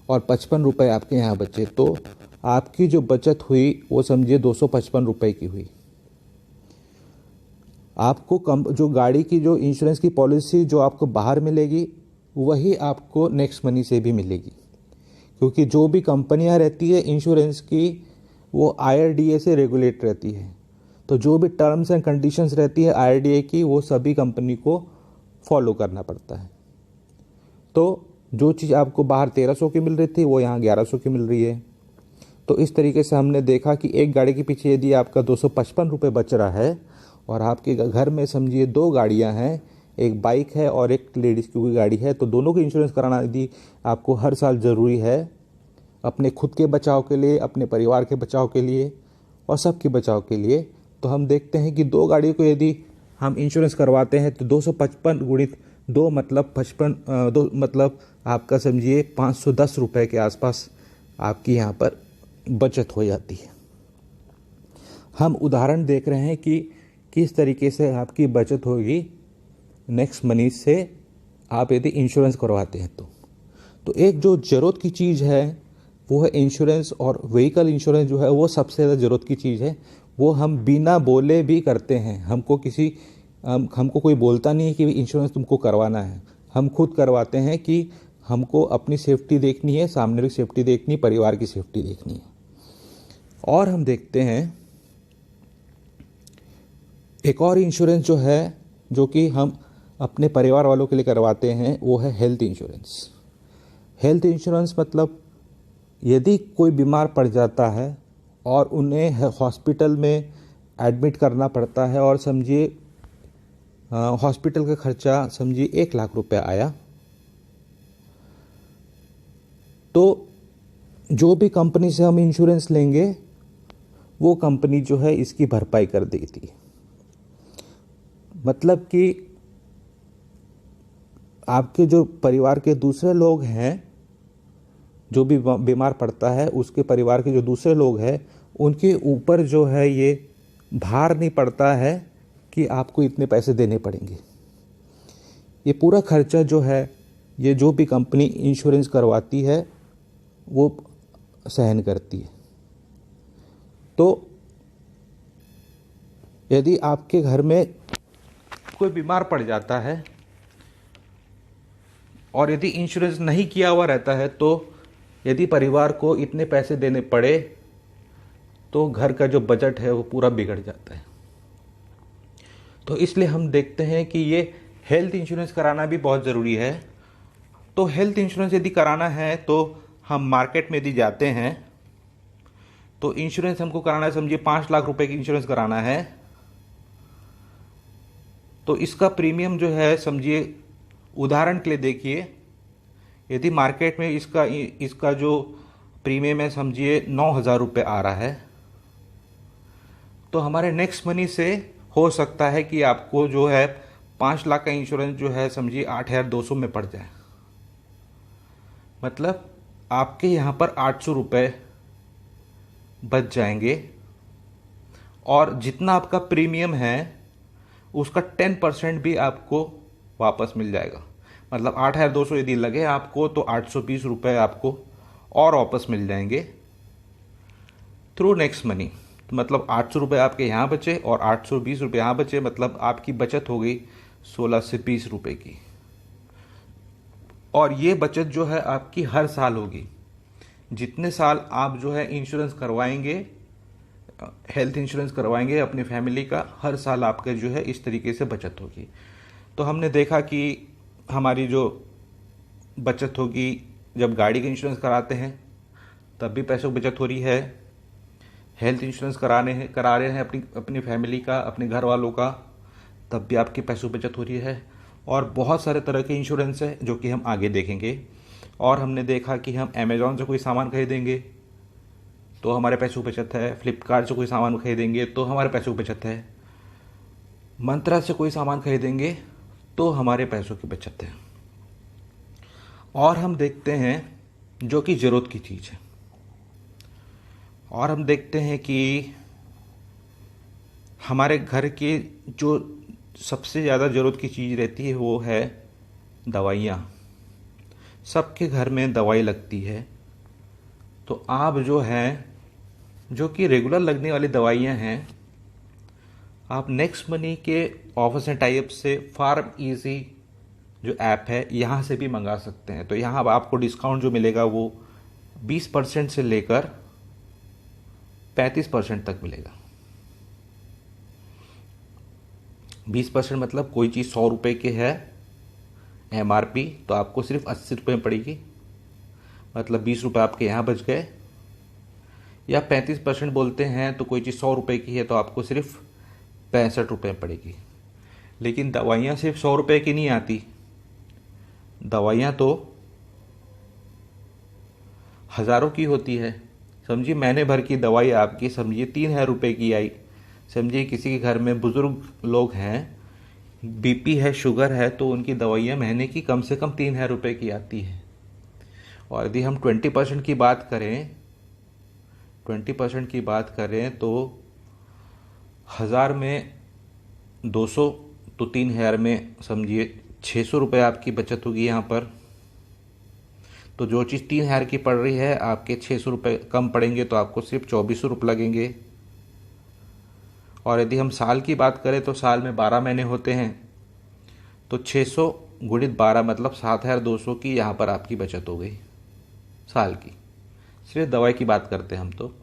और 55 रुपये आपके यहाँ बचे, तो आपकी जो बचत हुई वो समझिए 255 रुपये की हुई। आपको जो गाड़ी की जो इंश्योरेंस की पॉलिसी जो आपको बाहर मिलेगी वही आपको नेक्स्ट मनी से भी मिलेगी, क्योंकि जो भी कंपनियां रहती है इंश्योरेंस की वो IRDA से रेगुलेट रहती है। तो जो भी टर्म्स एंड कंडीशंस रहती है IRDA की, वो सभी कंपनी को फॉलो करना पड़ता है। तो जो चीज़ आपको बाहर 1300 की मिल रही थी वो यहाँ 1100 की मिल रही है। तो इस तरीके से हमने देखा कि एक गाड़ी के पीछे यदि आपका 255 रुपये बच रहा है और आपके घर में समझिए 2 गाड़ियां हैं, एक बाइक है और एक लेडीज़ की कोई गाड़ी है, तो दोनों की इंश्योरेंस कराना यदि आपको हर साल ज़रूरी है अपने खुद के बचाव के लिए, अपने परिवार के बचाव के लिए और सबके बचाव के लिए, तो हम देखते हैं कि 2 गाड़ियों को यदि हम इंश्योरेंस करवाते हैं तो 255 गुणित 2 मतलब 55, 2 मतलब आपका समझिए 510 रुपये के आसपास आपकी यहाँ पर बचत हो जाती है। हम उदाहरण देख रहे हैं कि किस तरीके से आपकी बचत होगी नेक्स्ट मनी से आप यदि इंश्योरेंस करवाते हैं तो एक जो ज़रूरत की चीज़ है वो है इंश्योरेंस, और व्हीकल इंश्योरेंस जो है वो सबसे ज़्यादा ज़रूरत की चीज़ है। वो हम बिना बोले भी करते हैं, हमको कोई बोलता नहीं है कि इंश्योरेंस तुमको करवाना है, हम खुद करवाते हैं कि हमको अपनी सेफ्टी देखनी है, सामने की सेफ्टी देखनी, परिवार की सेफ्टी देखनी है। और हम देखते हैं एक और इंश्योरेंस जो है जो कि हम अपने परिवार वालों के लिए करवाते हैं, वो है हेल्थ इंश्योरेंस। हेल्थ इंश्योरेंस मतलब यदि कोई बीमार पड़ जाता है और उन्हें हॉस्पिटल में एडमिट करना पड़ता है और समझिए हॉस्पिटल का खर्चा समझिए 1 लाख रुपए आया, तो जो भी कंपनी से हम इंश्योरेंस लेंगे वो कंपनी जो है इसकी भरपाई कर देती है। मतलब कि आपके जो परिवार के दूसरे लोग हैं, जो भी बीमार पड़ता है उसके परिवार के जो दूसरे लोग हैं उनके ऊपर जो है ये भार नहीं पड़ता है कि आपको इतने पैसे देने पड़ेंगे। ये पूरा खर्चा जो है ये जो भी कंपनी इंश्योरेंस करवाती है वो सहन करती है। तो यदि आपके घर में कोई बीमार पड़ जाता है और यदि इंश्योरेंस नहीं किया हुआ रहता है, तो यदि परिवार को इतने पैसे देने पड़े तो घर का जो बजट है वो पूरा बिगड़ जाता है। तो इसलिए हम देखते हैं कि ये हेल्थ इंश्योरेंस कराना भी बहुत ज़रूरी है। तो हेल्थ इंश्योरेंस यदि कराना है तो हम मार्केट में यदि जाते हैं तो इंश्योरेंस हमको कराना है, समझिए 5 लाख रुपए की इंश्योरेंस कराना है, तो इसका प्रीमियम जो है समझिए उदाहरण के लिए देखिए, यदि मार्केट में इसका जो प्रीमियम है समझिए 9,000 रुपये आ रहा है, तो हमारे नेक्स्ट मनी से हो सकता है कि आपको जो है 5 लाख का इंश्योरेंस जो है समझिए 8,200 में पड़ जाए। मतलब आपके यहाँ पर 800 रुपये बच जाएंगे और जितना आपका प्रीमियम है उसका 10% भी आपको वापस मिल जाएगा। मतलब 8,200 यदि लगे आपको तो 820 रुपये आपको और वापस मिल जाएंगे थ्रू नेक्स्ट मनी। तो मतलब 800 रुपये आपके यहाँ बचे और 820 रुपये यहाँ बचे, मतलब आपकी बचत हो गई 16 से 20 रुपये की। और ये बचत जो है आपकी हर साल होगी। जितने साल आप जो है इंश्योरेंस करवाएंगे, हेल्थ इंश्योरेंस करवाएंगे अपनी फैमिली का, हर साल आपका जो है इस तरीके से बचत होगी। तो हमने देखा कि हमारी जो बचत होगी जब गाड़ी का इंश्योरेंस कराते हैं तब भी पैसों की बचत हो रही है, हेल्थ इंश्योरेंस करा रहे हैं अपनी फैमिली का, अपने घर वालों का, तब भी आपकी पैसों की बचत हो रही है। और बहुत सारे तरह के इंश्योरेंस है जो कि हम आगे देखेंगे। और हमने देखा कि हम अमेज़ॉन से कोई सामान खरीदेंगे तो हमारे पैसों की बचत है, फ्लिपकार्ट से कोई सामान खरीदेंगे तो हमारे पैसों की बचत है, मंत्रा से कोई सामान खरीदेंगे तो हमारे पैसों की बचत है। और हम देखते हैं जो कि ज़रूरत की चीज़ है, और हम देखते हैं कि हमारे घर की जो सबसे ज़्यादा ज़रूरत की चीज़ रहती है वो है दवाइयाँ। सबके घर में दवाई लगती है, तो आप जो हैं जो कि रेगुलर लगने वाली दवाइयाँ हैं, आप नेक्स्ट मनी के ऑफर्स एंड टाइप से फार्म इजी जो ऐप है यहाँ से भी मंगा सकते हैं। तो यहाँ आपको डिस्काउंट जो मिलेगा वो 20% से लेकर 35% तक मिलेगा। 20% मतलब कोई चीज़ 100 रुपये की है MRP तो आपको सिर्फ 80 रुपये में पड़ेगी, मतलब 20 रुपये आपके यहाँ बच गए। या 35% बोलते हैं तो कोई चीज़ 100 रुपये की है तो आपको सिर्फ 65 रुपये पड़ेगी। लेकिन दवाइयाँ सिर्फ 100 रुपये की नहीं आती, दवाइयाँ तो हज़ारों की होती है। समझिए महीने भर की दवाई आपकी समझिए 3,000 रुपये की आई। समझिए किसी के घर में बुज़ुर्ग लोग हैं, बीपी है, शुगर है, तो उनकी दवाइयाँ महीने की कम से कम 3,000 रुपये की आती है। और यदि हम 20% की बात करें, 20% की बात करें तो 1000 में 200 तो 3000 में समझिए 600 रुपये आपकी बचत होगी यहाँ पर। तो जो चीज़ 3000 की पड़ रही है आपके 600 रुपये कम पड़ेंगे तो आपको सिर्फ 2400 रुपये लगेंगे। और यदि हम साल की बात करें तो साल में 12 महीने होते हैं, तो 600 गुणित 12 मतलब 7200 की यहाँ पर आपकी बचत हो गई साल की। सिर्फ दवाई की बात करते हैं हम तो,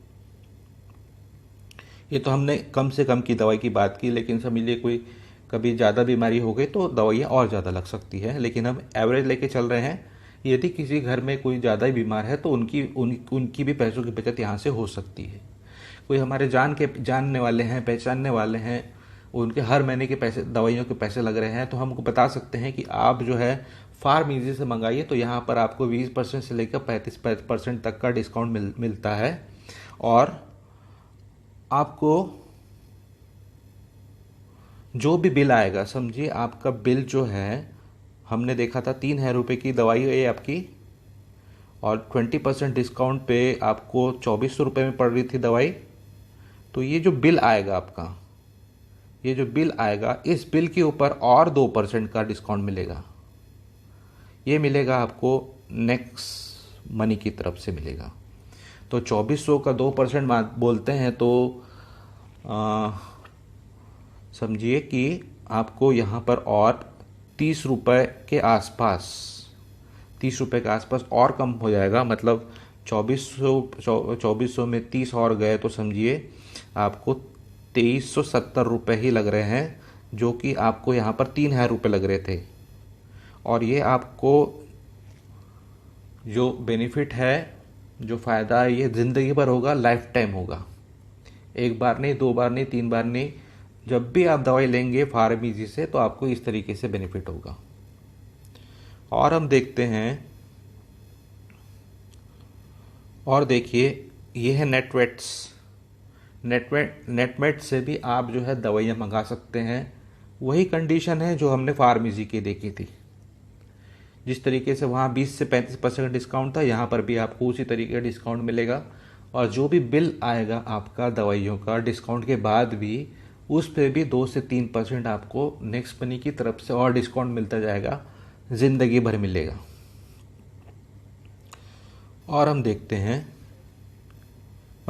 ये तो हमने कम से कम की दवाई की बात की, लेकिन समझिए कोई कभी ज़्यादा बीमारी हो गई तो दवाइयाँ और ज़्यादा लग सकती है, लेकिन हम एवरेज लेके चल रहे हैं। यदि किसी घर में कोई ज़्यादा ही बीमार है तो उनकी भी पैसों की बचत यहाँ से हो सकती है। कोई हमारे जानने वाले हैं, पहचानने वाले हैं, उनके हर महीने के पैसे, दवाइयों के पैसे लग रहे हैं, तो हमको बता सकते हैं कि आप जो है फार्म से मंगाइए, तो यहाँ पर आपको 20% से लेकर 35% तक का डिस्काउंट मिलता है। और आपको जो भी बिल आएगा, समझिए आपका बिल जो है, हमने देखा था 3,000 रुपये की दवाई है आपकी, और 20% डिस्काउंट पे आपको 2400 रुपये में पड़ रही थी दवाई। तो ये जो बिल आएगा आपका, ये जो बिल आएगा, इस बिल के ऊपर और 2% का डिस्काउंट मिलेगा। ये मिलेगा आपको नेक्स्ट मनी की तरफ से मिलेगा। तो 2400 का 2% बोलते हैं तो समझिए कि आपको यहाँ पर और 30 रुपये के आसपास, 30 रुपये के आसपास और कम हो जाएगा। मतलब 2400 में 30 और गए तो समझिए आपको 2370 रुपये ही लग रहे हैं, जो कि आपको यहाँ पर 3000 रुपये लग रहे थे। और ये आपको जो बेनिफिट है, जो फ़ायदा है, ये ज़िंदगी भर होगा, लाइफ टाइम होगा। एक बार नहीं, 2 बार नहीं, 3 बार नहीं, जब भी आप दवाई लेंगे फार्मेसी से तो आपको इस तरीके से बेनिफिट होगा। और हम देखते हैं, और देखिए ये है नेटवेट से भी आप जो है दवाइयाँ मंगा सकते हैं। वही कंडीशन है जो हमने फार्मेसी की देखी थी। जिस तरीके से वहाँ 20 से 35% डिस्काउंट था, यहाँ पर भी आपको उसी तरीके का डिस्काउंट मिलेगा। और जो भी बिल आएगा आपका दवाइयों का डिस्काउंट के बाद भी, उस पर भी 2 से 3% आपको नेक्स्ट मनी की तरफ से और डिस्काउंट मिलता जाएगा, ज़िंदगी भर मिलेगा। और हम देखते हैं,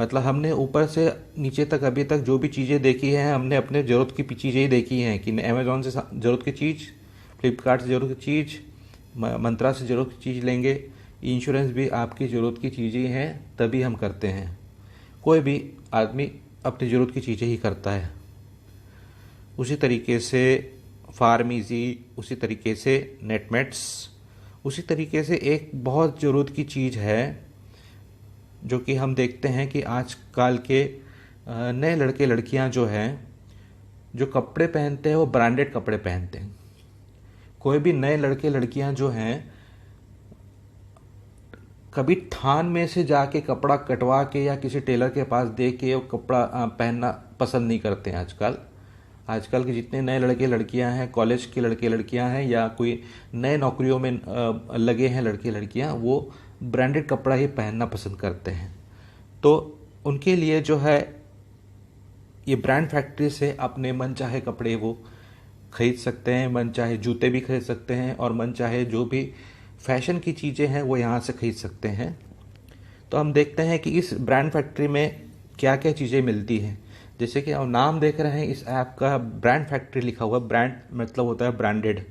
मतलब हमने ऊपर से नीचे तक अभी तक जो भी चीज़ें देखी हैं, हमने अपने ज़रूरत की चीज़ें ही देखी हैं कि अमेज़ॉन से ज़रूरत की चीज़, फ्लिपकार्ट से ज़रूरत की चीज़, मंत्रा से ज़रूरत की चीज़ लेंगे। इंश्योरेंस भी आपकी ज़रूरत की चीज़ें हैं, तभी हम करते हैं। कोई भी आदमी अपनी ज़रूरत की चीज़ें ही करता है। उसी तरीके से फार्मेसी, उसी तरीके से नेटमेट्स, उसी तरीके से एक बहुत ज़रूरत की चीज़ है जो कि हम देखते हैं कि आजकल के नए लड़के लड़कियां जो हैं, जो कपड़े पहनते हैं वो ब्रांडेड कपड़े पहनते हैं। कोई भी नए लड़के लड़कियां जो हैं कभी थान में से जाके कपड़ा कटवा के या किसी टेलर के पास दे के वो कपड़ा पहनना पसंद नहीं करते हैं। आजकल के जितने नए लड़के लड़कियां हैं, कॉलेज के लड़के लड़कियां हैं या कोई नए नौकरियों में लगे हैं लड़के लड़कियां, वो ब्रांडेड कपड़ा ही पहनना पसंद करते हैं। तो उनके लिए जो है ये ब्रांड फैक्ट्री से अपने मन चाहे कपड़े वो खरीद सकते हैं, मन चाहे जूते भी खरीद सकते हैं, और मन चाहे जो भी फैशन की चीज़ें हैं वो यहाँ से खरीद सकते हैं। तो हम देखते हैं कि इस ब्रांड फैक्ट्री में क्या क्या चीज़ें मिलती हैं। जैसे कि आप नाम देख रहे हैं, इस ऐप का ब्रांड फैक्ट्री लिखा हुआ। ब्रांड मतलब होता है ब्रांडेड।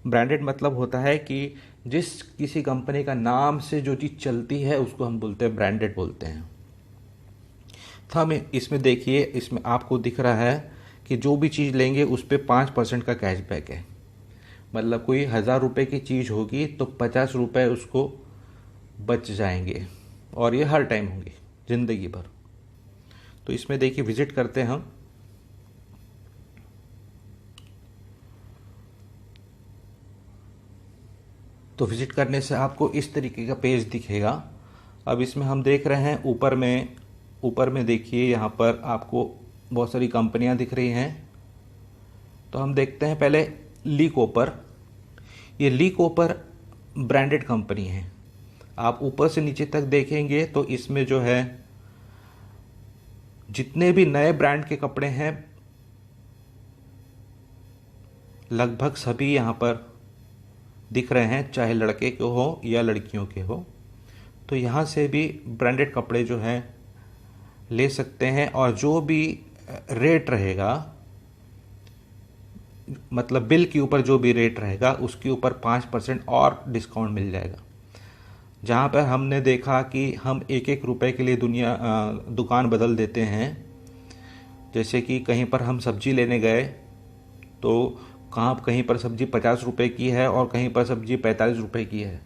ब्रांडेड मतलब होता है कि जिस किसी कंपनी का नाम से जो चीज़ चलती है उसको हम बोलते हैं ब्रांडेड बोलते हैं। तो हम इसमें देखिए, इसमें आपको दिख रहा है कि जो भी चीज़ लेंगे उस पर 5% का कैशबैक है। मतलब कोई 1000 रुपये की चीज़ होगी तो 50 रुपये उसको बच जाएंगे, और ये हर टाइम होंगे। ज़िंदगी भर। तो इसमें देखिए विज़िट करते हैं हम। तो विज़िट करने से आपको इस तरीके का पेज दिखेगा। अब इसमें हम देख रहे हैं ऊपर में देखिए यहाँ पर आपको बहुत सारी कंपनियाँ दिख रही हैं। तो हम देखते हैं पहले ली कॉपर। ये ली कॉपर ब्रांडेड कंपनी है। आप ऊपर से नीचे तक देखेंगे तो इसमें जो है जितने भी नए ब्रांड के कपड़े हैं लगभग सभी यहाँ पर दिख रहे हैं, चाहे लड़के के हो या लड़कियों के हो। तो यहाँ से भी ब्रांडेड कपड़े जो हैं ले सकते हैं, और जो भी रेट रहेगा, मतलब बिल के ऊपर जो भी रेट रहेगा उसके ऊपर 5% और डिस्काउंट मिल जाएगा। जहाँ पर हमने देखा कि हम एक एक रुपए के लिए दुकान बदल देते हैं। जैसे कि कहीं पर हम सब्जी लेने गए तो कहीं पर सब्जी 50 रुपये की है और कहीं पर सब्जी 45 रुपये की है,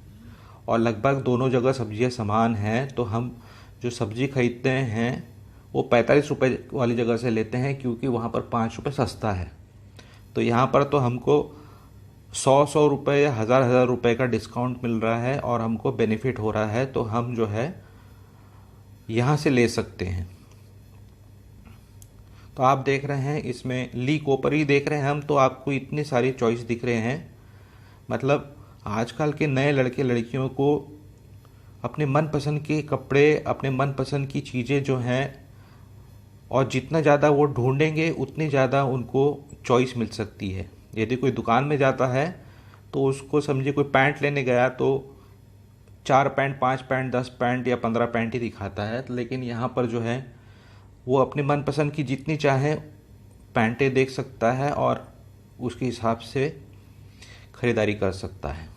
और लगभग दोनों जगह सब्जियाँ समान हैं। तो हम जो सब्जी खरीदते हैं वो 45 रुपये वाली जगह से लेते हैं, क्योंकि वहाँ पर 5 रुपये सस्ता है। तो यहाँ पर तो हमको 100 रुपये या हज़ार रुपये का डिस्काउंट मिल रहा है और हमको बेनिफिट हो रहा है। तो हम जो है यहाँ से ले सकते हैं। तो आप देख रहे हैं इसमें ली कॉपर ही देख रहे हैं हम, तो आपको इतनी सारी चॉइस दिख रहे हैं। मतलब आजकल के नए लड़के लड़कियों को अपने मनपसंद के कपड़े, अपने मनपसंद की चीज़ें जो हैं, और जितना ज़्यादा वो ढूंढेंगे उतनी ज़्यादा उनको चॉइस मिल सकती है। यदि कोई दुकान में जाता है तो उसको समझिए कोई पैंट लेने गया तो 4 पैंट, 5 पैंट, 10 पैंट या 15 पैंट ही दिखाता है। लेकिन यहाँ पर जो है वो अपने मनपसंद की जितनी चाहे पैंटें देख सकता है और उसके हिसाब से ख़रीदारी कर सकता है।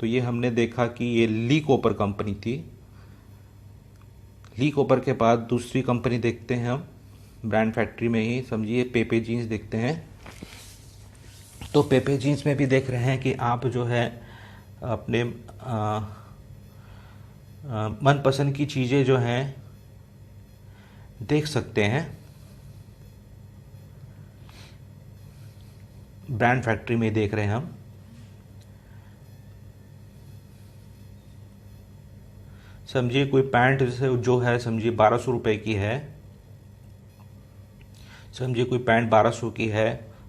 तो ये हमने देखा कि ये ली कॉपर कंपनी थी। ली कॉपर के बाद दूसरी कंपनी देखते हैं हम, ब्रांड फैक्ट्री में ही समझिए पेपे जीन्स देखते हैं। तो पेपे जीन्स में भी देख रहे हैं कि आप जो है अपने मनपसंद की चीज़ें जो हैं देख सकते हैं। ब्रांड फैक्ट्री में देख रहे हैं हम। समझिए कोई पैंट जैसे जो है समझिए 1200 रुपये की है, समझिए कोई पैंट 1200 की है।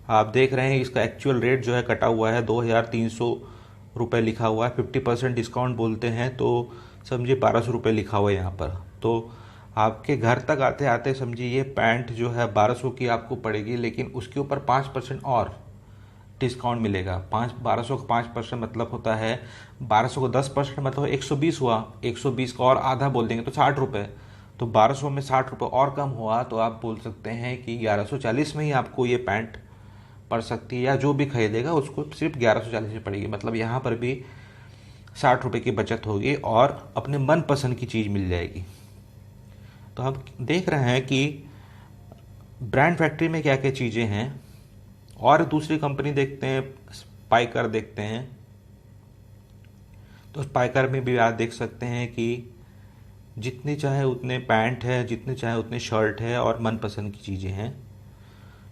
आप देख रहे हैं इसका एक्चुअल रेट जो है कटा हुआ है 2300 रुपये लिखा हुआ है। 50% डिस्काउंट बोलते हैं तो समझिए 1200 रुपये लिखा हुआ है यहाँ पर। तो आपके घर तक आते आते समझिए ये पैंट जो है 1200 की आपको पड़ेगी, लेकिन उसके ऊपर 5% और डिस्काउंट मिलेगा। 1200 का 5% मतलब होता है 1200 का 10% मतलब 120 हुआ। 120 का और आधा बोल देंगे तो 60 रुपये। तो 1200 में 60 रुपये और कम हुआ तो आप बोल सकते हैं कि 1140 में ही आपको ये पैंट पड़ सकती है, या जो भी खरीदेगा उसको सिर्फ 1140 में पड़ेगी। मतलब यहाँ पर भी 60 रुपये की बचत होगी और अपने मनपसंद की चीज़ मिल जाएगी। तो हम देख रहे हैं कि ब्रांड फैक्ट्री में क्या क्या चीज़ें हैं। और दूसरी कंपनी देखते हैं, स्पाइकर देखते हैं। तो स्पाइकर में भी आप देख सकते हैं कि जितने चाहे उतने पैंट है, जितने चाहे उतने शर्ट है और मनपसंद की चीज़ें हैं।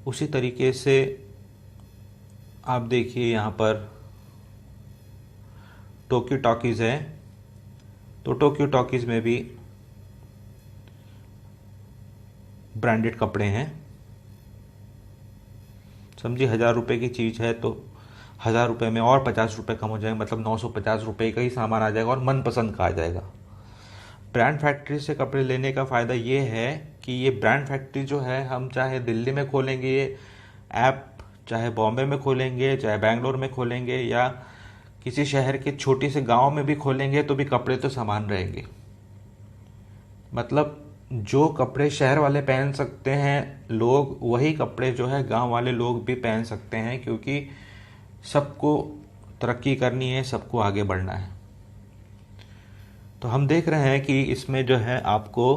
उसी तरीके से आप देखिए यहाँ पर टोक्यो टॉकीज़ है। तो टोक्यो टॉकीज़ में भी ब्रांडेड कपड़े हैं। समझिए 1000 रुपये की चीज़ है तो 1000 रुपये में और 50 रुपये कम हो जाएगा, मतलब 950 रुपये का ही सामान आ जाएगा और मनपसंद का आ जाएगा। ब्रांड फैक्ट्री से कपड़े लेने का फ़ायदा ये है कि ये ब्रांड फैक्ट्री जो है हम चाहे दिल्ली में खोलेंगे ये ऐप, चाहे बॉम्बे में खोलेंगे, चाहे बेंगलोर में खोलेंगे, या किसी शहर के छोटे से गांव में भी खोलेंगे तो भी कपड़े तो समान रहेंगे। मतलब जो कपड़े शहर वाले पहन सकते हैं लोग, वही कपड़े जो है गांव वाले लोग भी पहन सकते हैं, क्योंकि सबको तरक्की करनी है, सबको आगे बढ़ना है। तो हम देख रहे हैं कि इसमें जो है आपको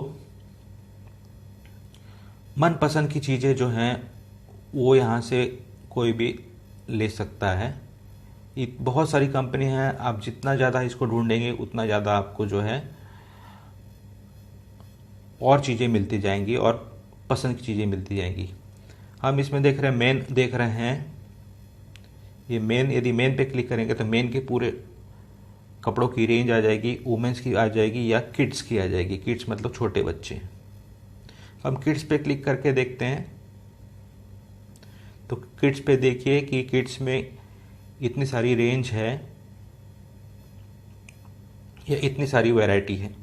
मनपसंद की चीज़ें जो हैं वो यहाँ से कोई भी ले सकता है। ये बहुत सारी कंपनी हैं, आप जितना ज़्यादा इसको ढूंढेंगे उतना ज़्यादा आपको जो है और चीज़ें मिलती जाएंगी और पसंद की चीज़ें मिलती जाएंगी। हम इसमें देख रहे हैं मेन देख रहे हैं, ये मेन, यदि मेन पे क्लिक करेंगे तो मेन के पूरे कपड़ों की रेंज आ जाएगी, वुमेंस की आ जाएगी या किड्स की आ जाएगी। किड्स मतलब छोटे बच्चे। हम किड्स पे क्लिक करके देखते हैं तो किड्स पे देखिए कि किड्स में इतनी सारी रेंज है या इतनी सारी वैरायटी है।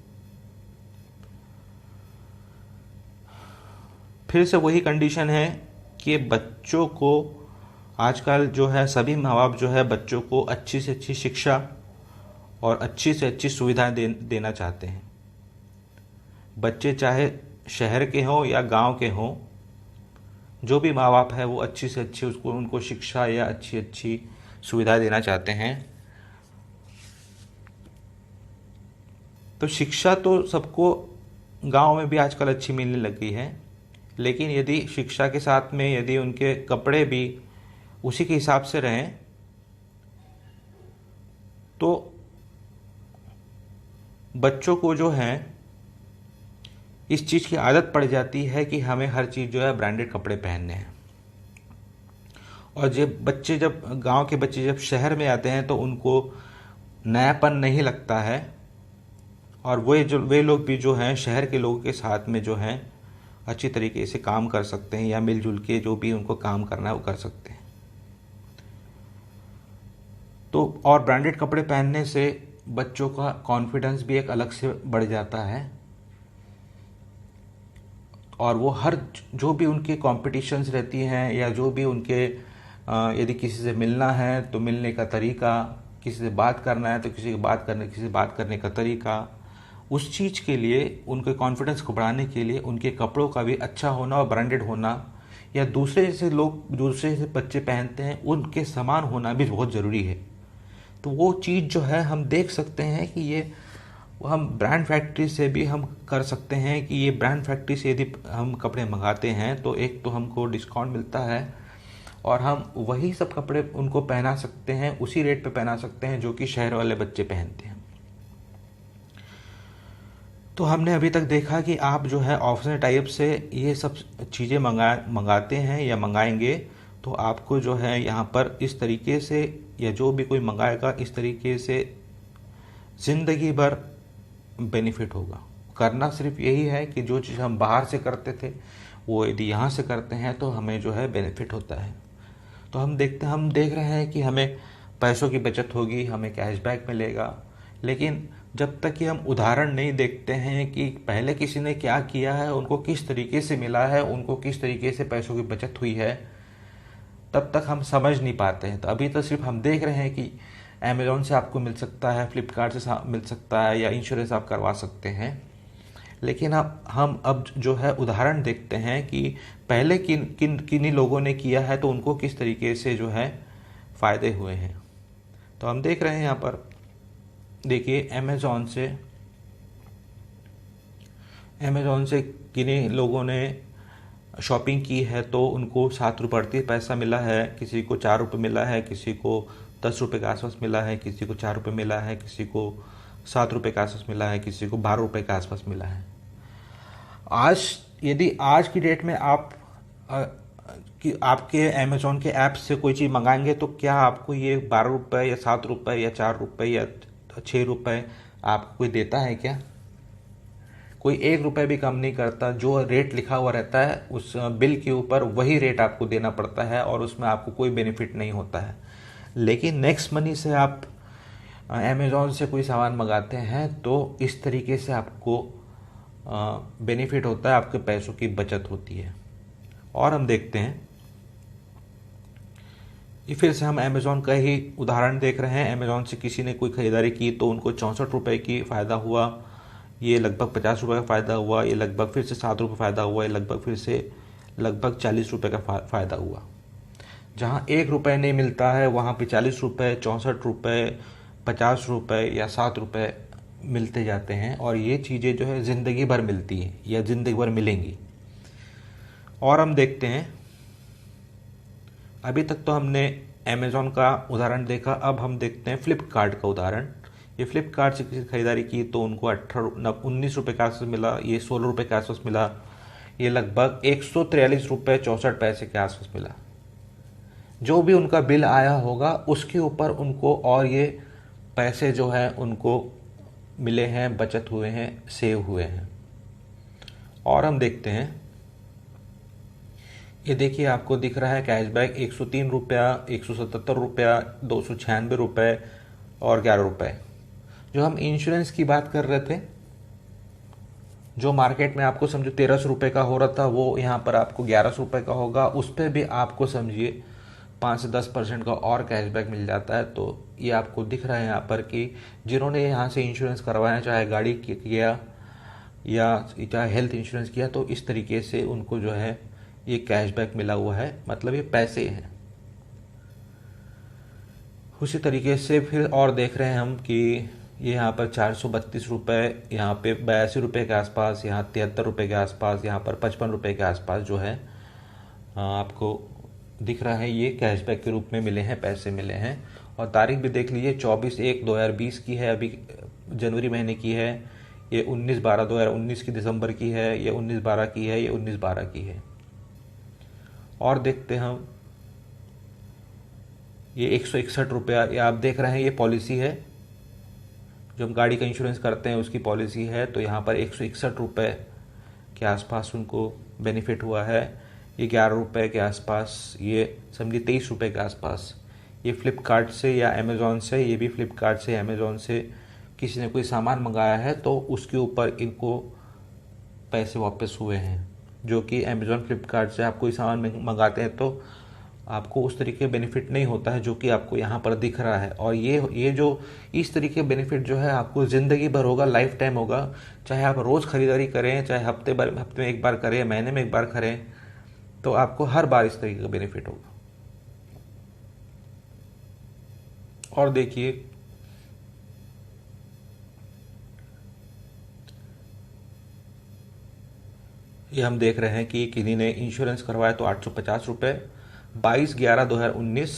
फिर से वही कंडीशन है कि बच्चों को आजकल जो है सभी माँ बाप जो है बच्चों को अच्छी से अच्छी शिक्षा और अच्छी से अच्छी सुविधाएं देना चाहते हैं। बच्चे चाहे शहर के हों या गांव के हों, जो भी माँ बाप है वो अच्छी से अच्छी उनको शिक्षा या अच्छी अच्छी सुविधाएं देना चाहते हैं। तो शिक्षा तो सबको गांव में भी आजकल अच्छी मिलने लग गई है, लेकिन यदि शिक्षा के साथ में यदि उनके कपड़े भी उसी के हिसाब से रहें तो बच्चों को जो है इस चीज़ की आदत पड़ जाती है कि हमें हर चीज़ जो है ब्रांडेड कपड़े पहनने हैं। और जब गांव के बच्चे जब शहर में आते हैं तो उनको नयापन नहीं लगता है, और वे लोग भी जो हैं शहर के लोगों के साथ में जो हैं अच्छी तरीके से काम कर सकते हैं या मिलजुल के जो भी उनको काम करना है वो कर सकते हैं। तो और ब्रांडेड कपड़े पहनने से बच्चों का कॉन्फिडेंस भी एक अलग से बढ़ जाता है, और वो हर जो भी उनके कॉम्पिटिशन्स रहती हैं या जो भी उनके यदि किसी से मिलना है तो मिलने का तरीका, किसी से बात करना है तो किसी से बात करने का तरीका, उस चीज़ के लिए उनके कॉन्फिडेंस को बढ़ाने के लिए उनके कपड़ों का भी अच्छा होना और ब्रांडेड होना, या दूसरे से बच्चे पहनते हैं उनके समान होना भी बहुत ज़रूरी है। तो वो चीज़ जो है हम देख सकते हैं कि ये हम ब्रांड फैक्ट्री से भी हम कर सकते हैं कि ये ब्रांड फैक्ट्री से यदि हम कपड़े मंगाते हैं तो एक तो हमको डिस्काउंट मिलता है और हम वही सब कपड़े उनको पहना सकते हैं, उसी रेट पे पहना सकते हैं जो कि शहर वाले बच्चे पहनते हैं। तो हमने अभी तक देखा कि आप जो है ऑफलाइन टाइप से ये सब चीज़ें मंगाते हैं या मंगाएंगे तो आपको जो है यहाँ पर इस तरीके से, या जो भी कोई मंगाएगा इस तरीके से ज़िंदगी भर बेनिफिट होगा। करना सिर्फ यही है कि जो चीज़ हम बाहर से करते थे वो यदि यहाँ से करते हैं तो हमें जो है बेनिफिट होता है। तो हम देख रहे हैं कि हमें पैसों की बचत होगी, हमें कैशबैक मिलेगा, लेकिन जब तक कि हम उदाहरण नहीं देखते हैं कि पहले किसी ने क्या किया है, उनको किस तरीके से मिला है, उनको किस तरीके से पैसों की बचत हुई है, तब तक हम समझ नहीं पाते हैं। तो अभी तो सिर्फ हम देख रहे हैं कि अमेज़ॉन से आपको मिल सकता है, फ्लिपकार्ट से मिल सकता है, या इंश्योरेंस आप करवा सकते हैं, लेकिन हम अब जो है उदाहरण देखते हैं कि पहले किन्हीं लोगों ने किया है तो उनको किस तरीके से जो है फ़ायदे हुए हैं। तो हम देख रहे हैं यहाँ पर देखिए अमेज़ॉन से किन्हीं लोगों ने शॉपिंग की है तो उनको 7 रुपये बढ़ती पैसा मिला है, किसी को 4 रुपये मिला है, किसी को 10 रुपये के आसपास मिला है, किसी को 4 रुपये मिला है, किसी को 7 रुपये के आसपास मिला है, किसी को 12 रुपये के आसपास मिला है। यदि आज की डेट में कि आपके अमेज़ॉन के ऐप से कोई चीज़ मंगाएंगे तो क्या आपको ये 12 रुपये या 7 रुपये या 4 रुपये या 6 रुपये आपको कोई देता है क्या? कोई 1 रुपये भी कम नहीं करता। जो रेट लिखा हुआ रहता है उस बिल के ऊपर वही रेट आपको देना पड़ता है और उसमें आपको कोई बेनिफिट नहीं होता है। लेकिन नेक्स्ट मनी से आप अमेज़ॉन से कोई सामान मंगाते हैं तो इस तरीके से आपको बेनिफिट होता है, आपके पैसों की बचत होती है। और हम देखते हैं फिर से हम अमेज़ॉन का ही उदाहरण देख रहे हैं। अमेज़ॉन से किसी ने कोई ख़रीदारी की तो उनको 64 रुपये की फ़ायदा हुआ, ये लगभग 50 रुपये का फ़ायदा हुआ, ये लगभग फिर से 7 रुपये फ़ायदा हुआ, ये लगभग फिर से लगभग 40 रुपये का फ़ायदा हुआ। जहाँ 1 रुपये नहीं मिलता है वहाँ पे 40 रुपये, 64 रुपये, 50 रुपये या 7 रुपये मिलते जाते हैं, और ये चीज़ें जो है ज़िंदगी भर मिलती हैं या ज़िंदगी भर मिलेंगी। और हम देखते हैं अभी तक तो हमने अमेज़ॉन का उदाहरण देखा, अब हम देखते हैं फ्लिपकार्ट का उदाहरण ये फ्लिपकार्ट से किसी खरीदारी की तो उनको 19 रुपये के आसपास मिला, ये 16 रुपये के आसपास मिला, ये लगभग 143 रुपये 64 पैसे के आसपास मिला। जो भी उनका बिल आया होगा उसके ऊपर उनको और ये पैसे जो है उनको मिले हैं, बचत हुए हैं, सेव हुए हैं। और हम देखते हैं, ये देखिए आपको दिख रहा है कैशबैक 103 रुपया, 177 रुपया, 296 रुपये और 11 रुपये। जो हम इंश्योरेंस की बात कर रहे थे, जो मार्केट में आपको समझो 1300 रुपये का हो रहा था, वो यहाँ पर आपको 1100 रुपये का होगा। उस पर भी आपको समझिए 5 से 10% का और कैशबैक मिल जाता है। तो ये आपको दिख रहा है यहाँ पर कि जिन्होंने यहाँ से इंश्योरेंस करवाया, चाहे गाड़ी किया या चाहे हेल्थ इंश्योरेंस किया, तो इस तरीके से उनको जो है ये कैशबैक मिला हुआ है, मतलब ये पैसे हैं। उसी तरीके से फिर और देख रहे हैं हम कि ये यहाँ पर 432 रुपये, यहाँ पे 82 रुपये के आसपास, यहाँ 73 रुपये के आसपास, यहाँ पर 55 रुपये के आसपास जो है आपको दिख रहा है, ये कैशबैक के रूप में मिले हैं, पैसे मिले हैं। और तारीख भी देख लीजिए, 24/1/2020 की है, अभी जनवरी महीने की है, ये 19/12/2019 की दिसंबर की है, ये 19/12 की है, ये 19/12 की है। और देखते हैं हम, ये 161 रुपया, ये आप देख रहे हैं ये पॉलिसी है, जो हम गाड़ी का इंश्योरेंस करते हैं उसकी पॉलिसी है। तो यहाँ पर 161 रुपये के आसपास उनको बेनिफिट हुआ है। ये 11 रुपये के आसपास, ये समझिए 23 रुपये के आसपास। ये फ्लिपकार्ट से या अमेज़ॉन से, ये भी फ्लिपकार्ट से अमेज़ॉन से किसी ने कोई सामान मंगाया है तो उसके ऊपर इनको पैसे वापस हुए हैं। जो कि अमेज़ॉन फ्लिपकार्ट से आप कोई सामान मंगाते हैं तो आपको उस तरीके बेनिफिट नहीं होता है जो कि आपको यहाँ पर दिख रहा है। और ये जो इस तरीके बेनिफिट जो है आपको ज़िंदगी भर होगा, लाइफ टाइम होगा। चाहे आप रोज़ खरीदारी करें, चाहे हफ्ते में एक बार करें, महीने में एक बार करें, तो आपको हर बार इस तरीके का बेनिफिट होगा। और देखिए, ये हम देख रहे हैं कि किसी ने इंश्योरेंस करवाया तो 850 रुपये, 22/11/2019।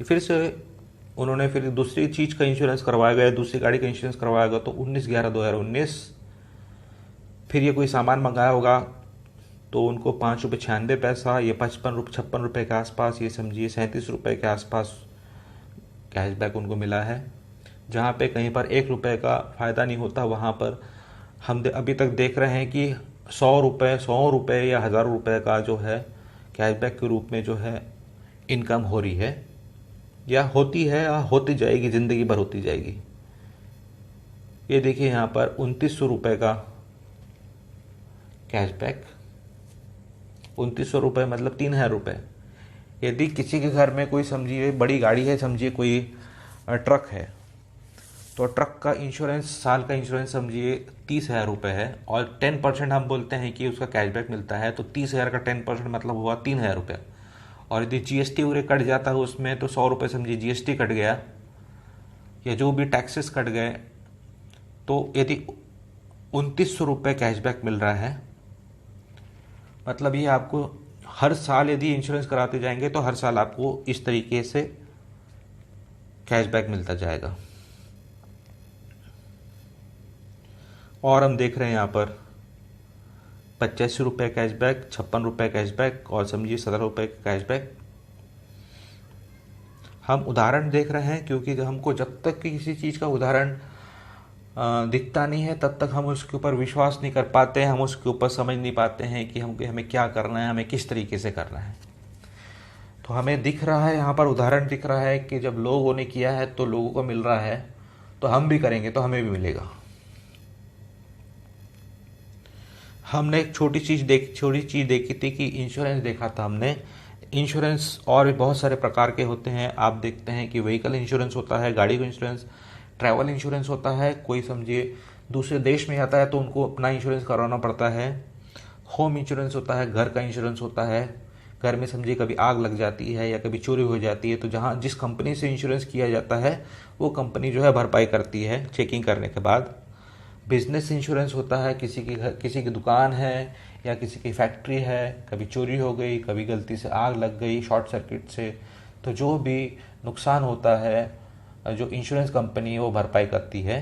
फिर से उन्होंने फिर दूसरी चीज़ का इंश्योरेंस करवाया गया, दूसरी गाड़ी का इंश्योरेंस करवाया गया तो 19/11/2019। फिर ये कोई सामान मंगाया होगा तो उनको 5 रुपये 96 पैसा, ये 56 रुपये के आसपास, ये समझिए 37 रुपये के आसपास कैशबैक उनको मिला है। जहाँ पे कहीं पर 1 रुपये का फ़ायदा नहीं होता, वहाँ पर हम अभी तक देख रहे हैं कि 100 रुपये या 1000 रुपये का जो है कैशबैक के रूप में जो है इनकम हो रही है, या होती है, या होती जाएगी, ज़िंदगी भर होती जाएगी। ये देखिए यहाँ पर 2900 रुपये का कैशबैक, 2900 रुपये मतलब 3000 रुपये। यदि किसी के घर में कोई समझिए बड़ी गाड़ी है, समझिए कोई ट्रक है, तो ट्रक का इंश्योरेंस, साल का इंश्योरेंस समझिए 30,000 रुपये है, और 10% हम बोलते हैं कि उसका कैशबैक मिलता है, तो 30,000 का 10% मतलब हुआ 3,000 रुपये। और यदि जीएसटी वगैरह कट जाता है उसमें, तो 100 रुपये समझिए जीएसटी कट गया, या जो भी टैक्सेस कट गए, तो यदि 2900 रुपये कैशबैक मिल रहा है, मतलब ये आपको हर साल यदि इंश्योरेंस कराते जाएंगे तो हर साल आपको इस तरीके से कैशबैक मिलता जाएगा। और हम देख रहे हैं यहाँ पर 85 रुपये कैशबैक, 56 रुपये कैशबैक, और समझिए 17 रुपये कैशबैक। हम उदाहरण देख रहे हैं क्योंकि हमको जब तक किसी चीज़ का उदाहरण दिखता नहीं है तब तक हम उसके ऊपर विश्वास नहीं कर पाते हैं, हम उसके ऊपर समझ नहीं पाते हैं कि हमें क्या करना है, हमें किस तरीके से करना है। तो हमें दिख रहा है यहाँ पर उदाहरण दिख रहा है कि जब लोगों ने किया है तो लोगों को मिल रहा है, तो हम भी करेंगे तो हमें भी मिलेगा। हमने एक छोटी चीज़ देखी थी कि इंश्योरेंस देखा था हमने। इंश्योरेंस और भी बहुत सारे प्रकार के होते हैं। आप देखते हैं कि व्हीकल इंश्योरेंस होता है, गाड़ी का इंश्योरेंस, ट्रैवल इंश्योरेंस होता है। कोई समझिए दूसरे देश में जाता है तो उनको अपना इंश्योरेंस करवाना पड़ता है। होम इंश्योरेंस होता है, घर का इंश्योरेंस होता है। घर में समझिए कभी आग लग जाती है या कभी चोरी हो जाती है, तो जहाँ जिस कंपनी से इंश्योरेंस किया जाता है वो कंपनी जो है भरपाई करती है चेकिंग करने के बाद। बिजनेस इंश्योरेंस होता है, किसी की दुकान है या किसी की फैक्ट्री है, कभी चोरी हो गई, कभी गलती से आग लग गई शॉर्ट सर्किट से, तो जो भी नुकसान होता है जो इंश्योरेंस कंपनी है वो भरपाई करती है।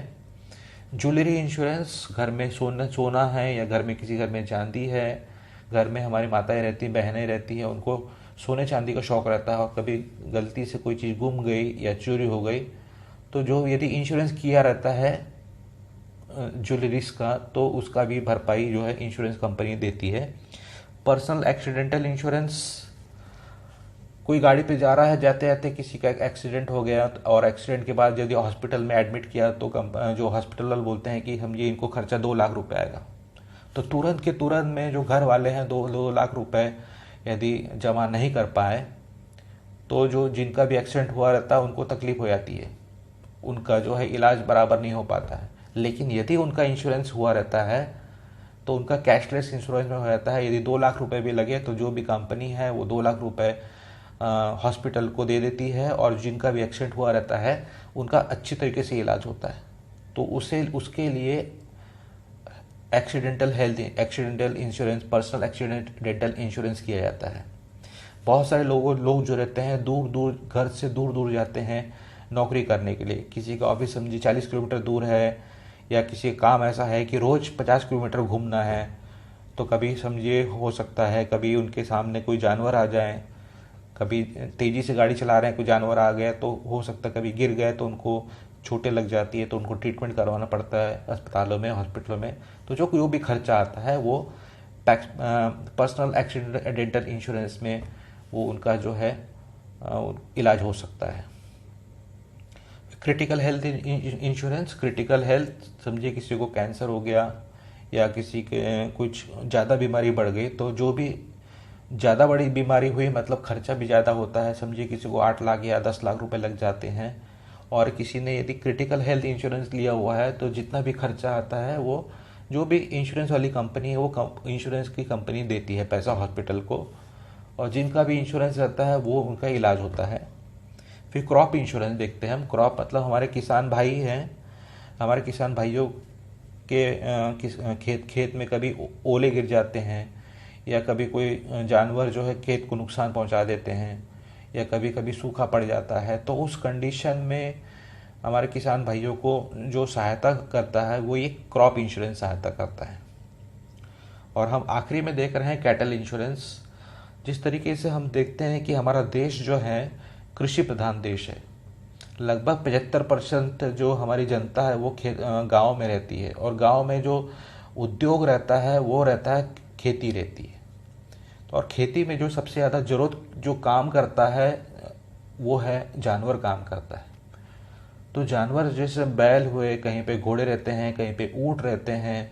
ज्वेलरी इंश्योरेंस, घर में सोना है या घर में किसी घर में चांदी है, घर में हमारी माताएं रहती हैं, बहनें रहती हैं, उनको सोने चांदी का शौक़ रहता है और कभी गलती से कोई चीज़ गुम गई या चोरी हो गई, तो जो यदि इंश्योरेंस किया रहता है ज्वेलरीज का, तो उसका भी भरपाई जो है इंश्योरेंस कंपनी देती है। पर्सनल एक्सीडेंटल इंश्योरेंस, कोई गाड़ी पे जा रहा है, जाते जाते किसी का एक्सीडेंट हो गया और एक्सीडेंट के बाद यदि हॉस्पिटल में एडमिट किया तो जो हॉस्पिटल वाले बोलते हैं कि हम ये इनको खर्चा 2 लाख रुपए आएगा, तो तुरंत के तुरंत में जो घर वाले हैं 2 लाख रुपए यदि जमा नहीं कर पाए तो जो जिनका भी एक्सीडेंट हुआ रहता है उनको तकलीफ हो जाती है, उनका जो है इलाज बराबर नहीं हो पाता है। लेकिन यदि उनका इंश्योरेंस हुआ रहता है तो उनका कैशलेस इंश्योरेंस में हो जाता है। यदि 2 लाख रुपए भी लगे तो जो भी कंपनी है वो 2 लाख रुपए हॉस्पिटल को दे देती है और जिनका भी एक्सीडेंट हुआ रहता है उनका अच्छी तरीके से इलाज होता है। तो उसके लिए accidental insurance, personal accidental insurance किया जाता है। बहुत सारे लोग जो रहते हैं घर से दूर दूर जाते हैं नौकरी करने के लिए। किसी का ऑफिस समझिए 40 किलोमीटर दूर है, या किसी का काम ऐसा है कि रोज़ 50 किलोमीटर घूमना है, तो कभी समझिए हो सकता है कभी उनके सामने कोई जानवर आ जाए, कभी तेज़ी से गाड़ी चला रहे हैं कोई जानवर आ गया, तो हो सकता है कभी गिर गए तो उनको चोटें लग जाती है, तो उनको ट्रीटमेंट करवाना पड़ता है अस्पतालों में, हॉस्पिटलों में। तो जो भी खर्चा आता है वो पर्सनल एक्सीडेंटल इंश्योरेंस में वो उनका जो है इलाज हो सकता है। Critical health insurance, critical health समझिए किसी को कैंसर हो गया या किसी के कुछ ज़्यादा बीमारी बढ़ गई, तो जो भी ज़्यादा बड़ी बीमारी हुई मतलब खर्चा भी ज़्यादा होता है, समझिए किसी को 8 लाख या 10 लाख रुपए लग जाते हैं, और किसी ने यदि क्रिटिकल हेल्थ इंश्योरेंस लिया हुआ है तो जितना भी खर्चा आता है वो जो भी इंश्योरेंस वाली कंपनी है वो इंश्योरेंस की कंपनी देती है पैसा हॉस्पिटल को, और जिनका भी इंश्योरेंस रहता है वो उनका इलाज होता है। फिर क्रॉप इंश्योरेंस देखते हैं हम। क्रॉप मतलब हमारे किसान भाई हैं, हमारे किसान भाइयों के खेत में कभी ओले गिर जाते हैं, या कभी कोई जानवर जो है खेत को नुकसान पहुंचा देते हैं, या कभी कभी सूखा पड़ जाता है, तो उस कंडीशन में हमारे किसान भाइयों को जो सहायता करता है वो ये क्रॉप इंश्योरेंस सहायता करता है। और हम आखिरी में देख रहे हैं कैटल इंश्योरेंस। जिस तरीके से हम देखते हैं कि हमारा देश जो है कृषि प्रधान देश है, लगभग 75% जो हमारी जनता है वो गाँव में रहती है, और गाँव में जो उद्योग रहता है वो रहता है खेती रहती है। और खेती में जो सबसे ज़्यादा जरूरत जो काम करता है वो है जानवर काम करता है। तो जानवर जैसे बैल हुए, कहीं पे घोड़े रहते हैं, कहीं पे ऊँट रहते हैं,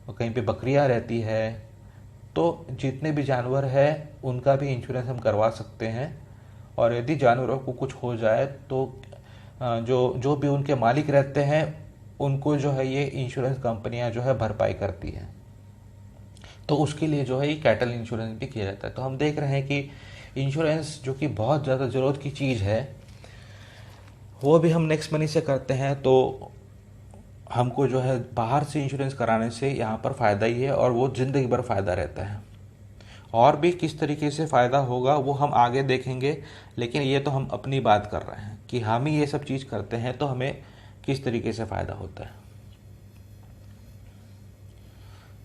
और कहीं पे बकरियां रहती है, तो जितने भी जानवर हैं उनका भी इंश्योरेंस हम करवा सकते हैं। और यदि जानवरों को कुछ हो जाए तो जो भी उनके मालिक रहते हैं उनको जो है ये इंश्योरेंस कंपनियां जो है भरपाई करती हैं। तो उसके लिए जो है ये कैटल इंश्योरेंस भी किया जाता है। तो हम देख रहे हैं कि इंश्योरेंस जो कि बहुत ज़्यादा ज़रूरत की चीज़ है वो भी हम नेक्स्ट मनी से करते हैं। तो हमको जो है बाहर से इंश्योरेंस कराने से यहाँ पर फ़ायदा ही है, और वो ज़िंदगी भर फ़ायदा रहता है। और भी किस तरीके से फ़ायदा होगा वो हम आगे देखेंगे, लेकिन ये तो हम अपनी बात कर रहे हैं कि हम ही ये सब चीज़ करते हैं तो हमें किस तरीके से फ़ायदा होता है।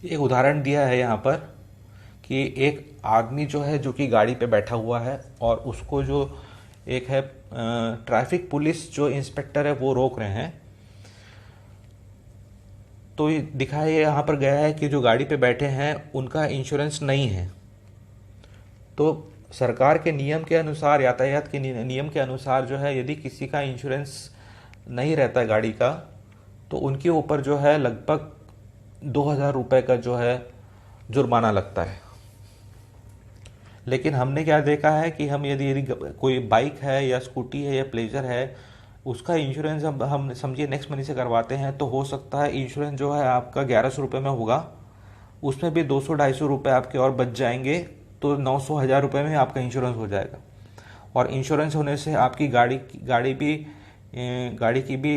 एक उदाहरण दिया है यहाँ पर कि एक आदमी जो है जो कि गाड़ी पे बैठा हुआ है, और उसको जो एक है ट्रैफिक पुलिस जो इंस्पेक्टर है वो रोक रहे हैं। तो ये दिखाया यहाँ पर गया है कि जो गाड़ी पे बैठे हैं उनका इंश्योरेंस नहीं है। तो सरकार के नियम के अनुसार, यातायात के नियम के अनुसार जो है यदि किसी का इंश्योरेंस नहीं रहता है गाड़ी का, तो उनके ऊपर जो है लगभग 2000 रुपये का जो है जुर्माना लगता है। लेकिन हमने क्या देखा है कि हम यदि कोई बाइक है या स्कूटी है या प्लेजर है, उसका इंश्योरेंस हम समझिए नेक्स्ट मनी से करवाते हैं, तो हो सकता है इंश्योरेंस जो है आपका 1100 रुपये में होगा, उसमें भी 200-250 रुपये आपके और बच जाएंगे, तो 900-1000 रुपये में आपका इंश्योरेंस हो जाएगा। और इंश्योरेंस होने से आपकी गाड़ी की भी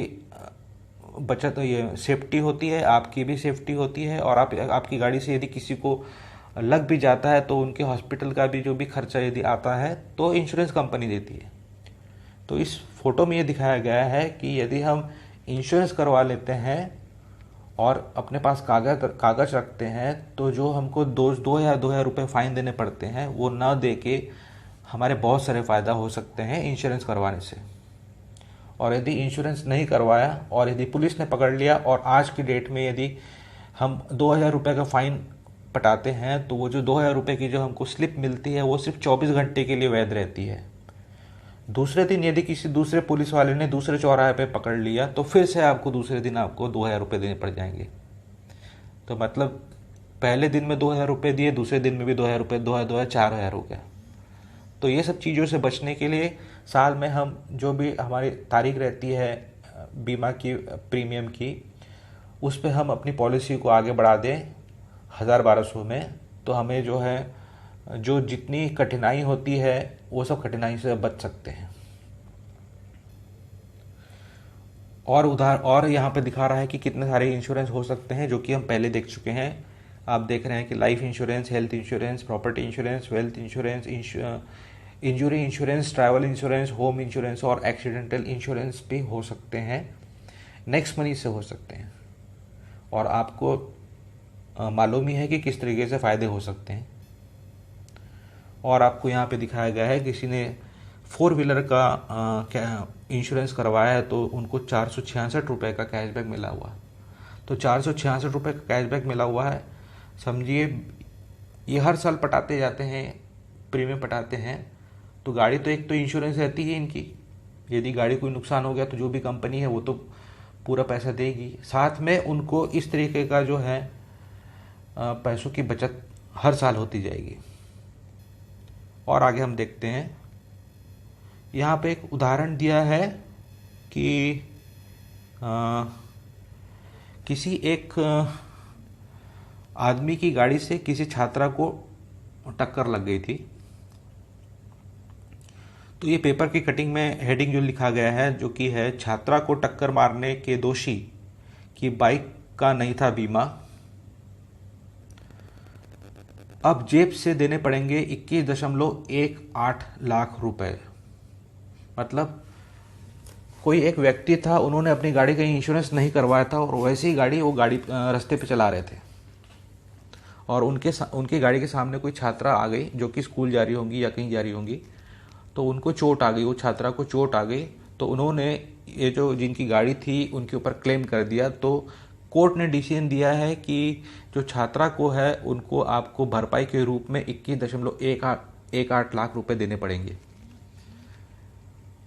बचत, ये सेफ्टी होती है, आपकी भी सेफ्टी होती है, और आपकी गाड़ी से यदि किसी को लग भी जाता है तो उनके हॉस्पिटल का भी जो भी खर्चा यदि आता है तो इंश्योरेंस कंपनी देती है। तो इस फोटो में ये दिखाया गया है कि यदि हम इंश्योरेंस करवा लेते हैं और अपने पास कागज रखते हैं तो जो हमको 2,000 रुपये फ़ाइन देने पड़ते हैं वो ना दे के हमारे बहुत सारे फ़ायदा हो सकते हैं इंश्योरेंस करवाने से। और यदि इंश्योरेंस नहीं करवाया और यदि पुलिस ने पकड़ लिया और आज की डेट में यदि हम 2,000 रुपये का फ़ाइन पटाते हैं तो वो जो 2,000 रुपये की जो हमको स्लिप मिलती है वो सिर्फ 24 घंटे के लिए वैध रहती है। दूसरे दिन यदि किसी दूसरे पुलिस वाले ने दूसरे चौराहे पे पकड़ लिया तो फिर से आपको दूसरे दिन आपको 2,000 रुपये देने पड़ जाएंगे। तो मतलब पहले दिन में 2,000 रुपये दिए, दूसरे दिन में भी 2,000 रुपये, 2,000 4,000 हो गया। तो ये सब चीज़ों से बचने के लिए साल में हम जो भी हमारी तारीख रहती है बीमा की प्रीमियम की, उस पर हम अपनी पॉलिसी को आगे बढ़ा दें 1,000-1,200 में, तो हमें जो है जो जितनी कठिनाई होती है वो सब कठिनाई से बच सकते हैं। और यहाँ पे दिखा रहा है कि कितने सारे इंश्योरेंस हो सकते हैं जो कि हम पहले देख चुके हैं। आप देख रहे हैं कि life insurance, health insurance, property insurance, wealth insurance, injury insurance, travel insurance, home insurance और एक्सीडेंटल इंश्योरेंस भी हो सकते हैं, नेक्स्ट मनी से हो सकते हैं। और आपको मालूम ही है कि किस तरीके से फ़ायदे हो सकते हैं। और आपको यहाँ पे दिखाया गया है किसी ने 4 व्हीलर का इंश्योरेंस करवाया है तो उनको 466 रुपये का कैशबैक मिला हुआ। तो 466 रुपये का कैशबैक मिला हुआ है, समझिए ये हर साल पटाते जाते हैं, प्रीमियम पटाते हैं। तो गाड़ी तो एक तो इंश्योरेंस रहती है इनकी, यदि गाड़ी कोई नुकसान हो गया तो जो भी कंपनी है वो तो पूरा पैसा देगी, साथ में उनको इस तरीके का जो है पैसों की बचत हर साल होती जाएगी। और आगे हम देखते हैं, यहाँ पे एक उदाहरण दिया है कि किसी एक आदमी की गाड़ी से किसी छात्रा को टक्कर लग गई थी। तो ये पेपर की कटिंग में हेडिंग जो लिखा गया है जो कि है, छात्रा को टक्कर मारने के दोषी की बाइक का नहीं था बीमा, अब जेब से देने पड़ेंगे 21.18 लाख रुपए। मतलब कोई एक व्यक्ति था, उन्होंने अपनी गाड़ी का इंश्योरेंस नहीं करवाया था और वैसे ही वो गाड़ी रास्ते पे चला रहे थे और उनकी गाड़ी के सामने कोई छात्रा आ गई जो कि स्कूल जा रही होंगी या कहीं जा रही होंगी, तो उनको चोट आ गई, वो छात्रा को चोट आ गई। तो उन्होंने ये जो जिनकी गाड़ी थी उनके ऊपर क्लेम कर दिया। तो कोर्ट ने डिसीजन दिया है कि जो छात्रा को है उनको आपको भरपाई के रूप में 21.18 लाख रुपए देने पड़ेंगे।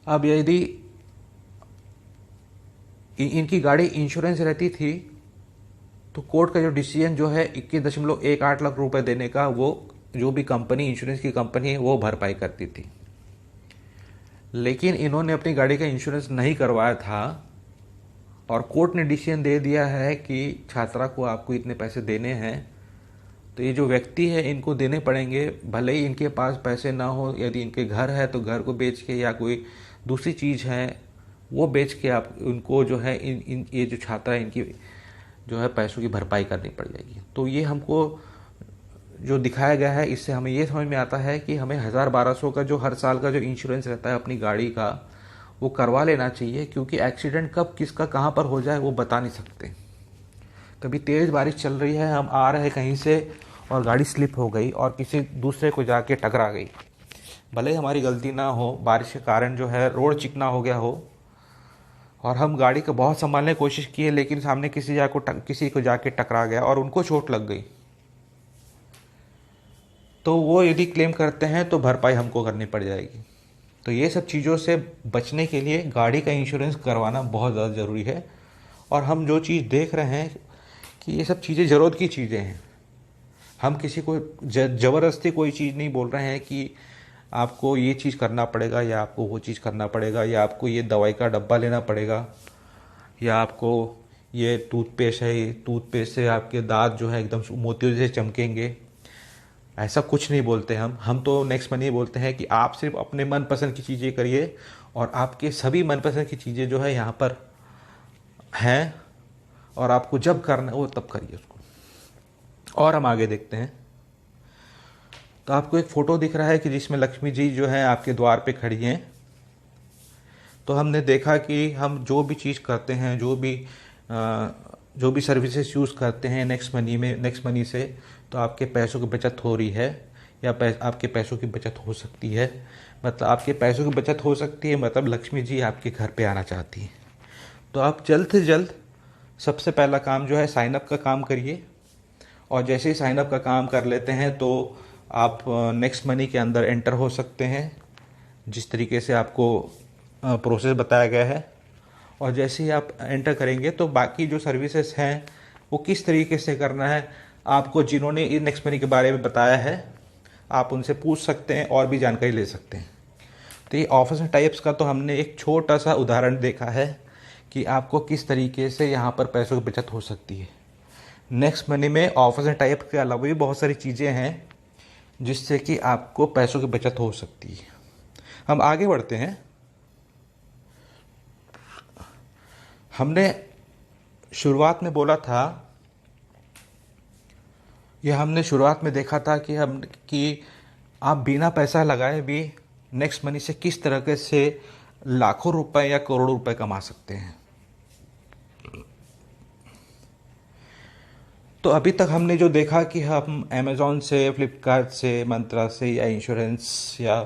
अब यदि इनकी गाड़ी इंश्योरेंस रहती थी तो कोर्ट का जो डिसीजन जो है 21.18 लाख रुपए देने का, वो जो भी कंपनी, इंश्योरेंस की कंपनी है, वो भरपाई करती थी। लेकिन इन्होंने अपनी गाड़ी का इंश्योरेंस नहीं करवाया था और कोर्ट ने डिसीजन दे दिया है कि छात्रा को आपको इतने पैसे देने हैं। तो ये जो व्यक्ति है इनको देने पड़ेंगे, भले ही इनके पास पैसे ना हो। यदि इनके घर है तो घर को बेच के या कोई दूसरी चीज़ है वो बेच के आप उनको जो है ये जो छात्रा है इनकी जो है पैसों की भरपाई करनी पड़ जाएगी। तो ये हमको जो दिखाया गया है इससे हमें ये समझ में आता है कि हमें 1,000-1,200 का जो हर साल का जो इंश्योरेंस रहता है अपनी गाड़ी का, वो करवा लेना चाहिए, क्योंकि एक्सीडेंट कब किसका कहाँ पर हो जाए वो बता नहीं सकते। कभी तेज़ बारिश चल रही है, हम आ रहे कहीं से और गाड़ी स्लिप हो गई और किसी दूसरे को जाके टकरा गई, भले ही हमारी गलती ना हो, बारिश के कारण जो है रोड चिकना हो गया हो और हम गाड़ी को बहुत संभालने की कोशिश की है, लेकिन सामने किसी को जाके टकरा गया और उनको चोट लग गई, तो वो यदि क्लेम करते हैं तो भरपाई हमको करनी पड़ जाएगी। तो ये सब चीज़ों से बचने के लिए गाड़ी का इंश्योरेंस करवाना बहुत ज़्यादा ज़रूरी है। और हम जो चीज़ देख रहे हैं कि ये सब चीज़ें ज़रूरत की चीज़ें हैं। हम किसी को ज़बरदस्ती कोई चीज़ नहीं बोल रहे हैं कि आपको ये चीज़ करना पड़ेगा या आपको वो चीज़ करना पड़ेगा या आपको ये दवाई का डब्बा लेना पड़ेगा या आपको ये टूथपेस्ट है, ये टूथपेस्ट से आपके दांत जो है एकदम मोतियों से चमकेंगे, ऐसा कुछ नहीं बोलते हम तो नेक्स्ट मनी बोलते हैं कि आप सिर्फ अपने मनपसंद की चीज़ें करिए और आपके सभी मनपसंद की चीज़ें जो है यहाँ पर हैं और आपको जब करना है वो तब करिए उसको। और हम आगे देखते हैं, तो आपको एक फ़ोटो दिख रहा है कि जिसमें लक्ष्मी जी जो है आपके द्वार पे खड़ी हैं। तो हमने देखा कि हम जो भी चीज़ करते हैं, जो भी सर्विसेज यूज़ करते हैं नेक्स्ट मनी से, तो आपके पैसों की बचत हो रही है या आपके पैसों की बचत हो सकती है। मतलब आपके पैसों की बचत हो सकती है, मतलब लक्ष्मी जी आपके घर पे आना चाहती है। तो आप जल्द से जल्द सबसे पहला काम जो है साइन अप का काम करिए, और जैसे ही साइन अप का काम कर लेते हैं तो आप नेक्स्ट मनी के अंदर एंटर हो सकते हैं, जिस तरीके से आपको प्रोसेस बताया गया है। और जैसे ही आप एंटर करेंगे तो बाकी जो सर्विसेज हैं वो किस तरीके से करना है, आपको जिन्होंने इन नेक्स्ट मनी के बारे में बताया है आप उनसे पूछ सकते हैं और भी जानकारी ले सकते हैं। तो ये ऑफर्स एंड टाइप्स का तो हमने एक छोटा सा उदाहरण देखा है कि आपको किस तरीके से यहाँ पर पैसों की बचत हो सकती है। नेक्स्ट मनी में ऑफर्स एंड टाइप के अलावा भी बहुत सारी चीज़ें हैं जिससे कि आपको पैसों की बचत हो सकती है। हम आगे बढ़ते हैं। हमने शुरुआत में बोला था, हमने शुरुआत में देखा था कि आप बिना पैसा लगाए भी नेक्स्ट मनी से किस तरीके से लाखों रुपए या करोड़ों रुपए कमा सकते हैं। तो अभी तक हमने जो देखा कि हम अमेज़ॉन से, फ्लिपकार्ट से, मंत्रा से, या इंश्योरेंस, या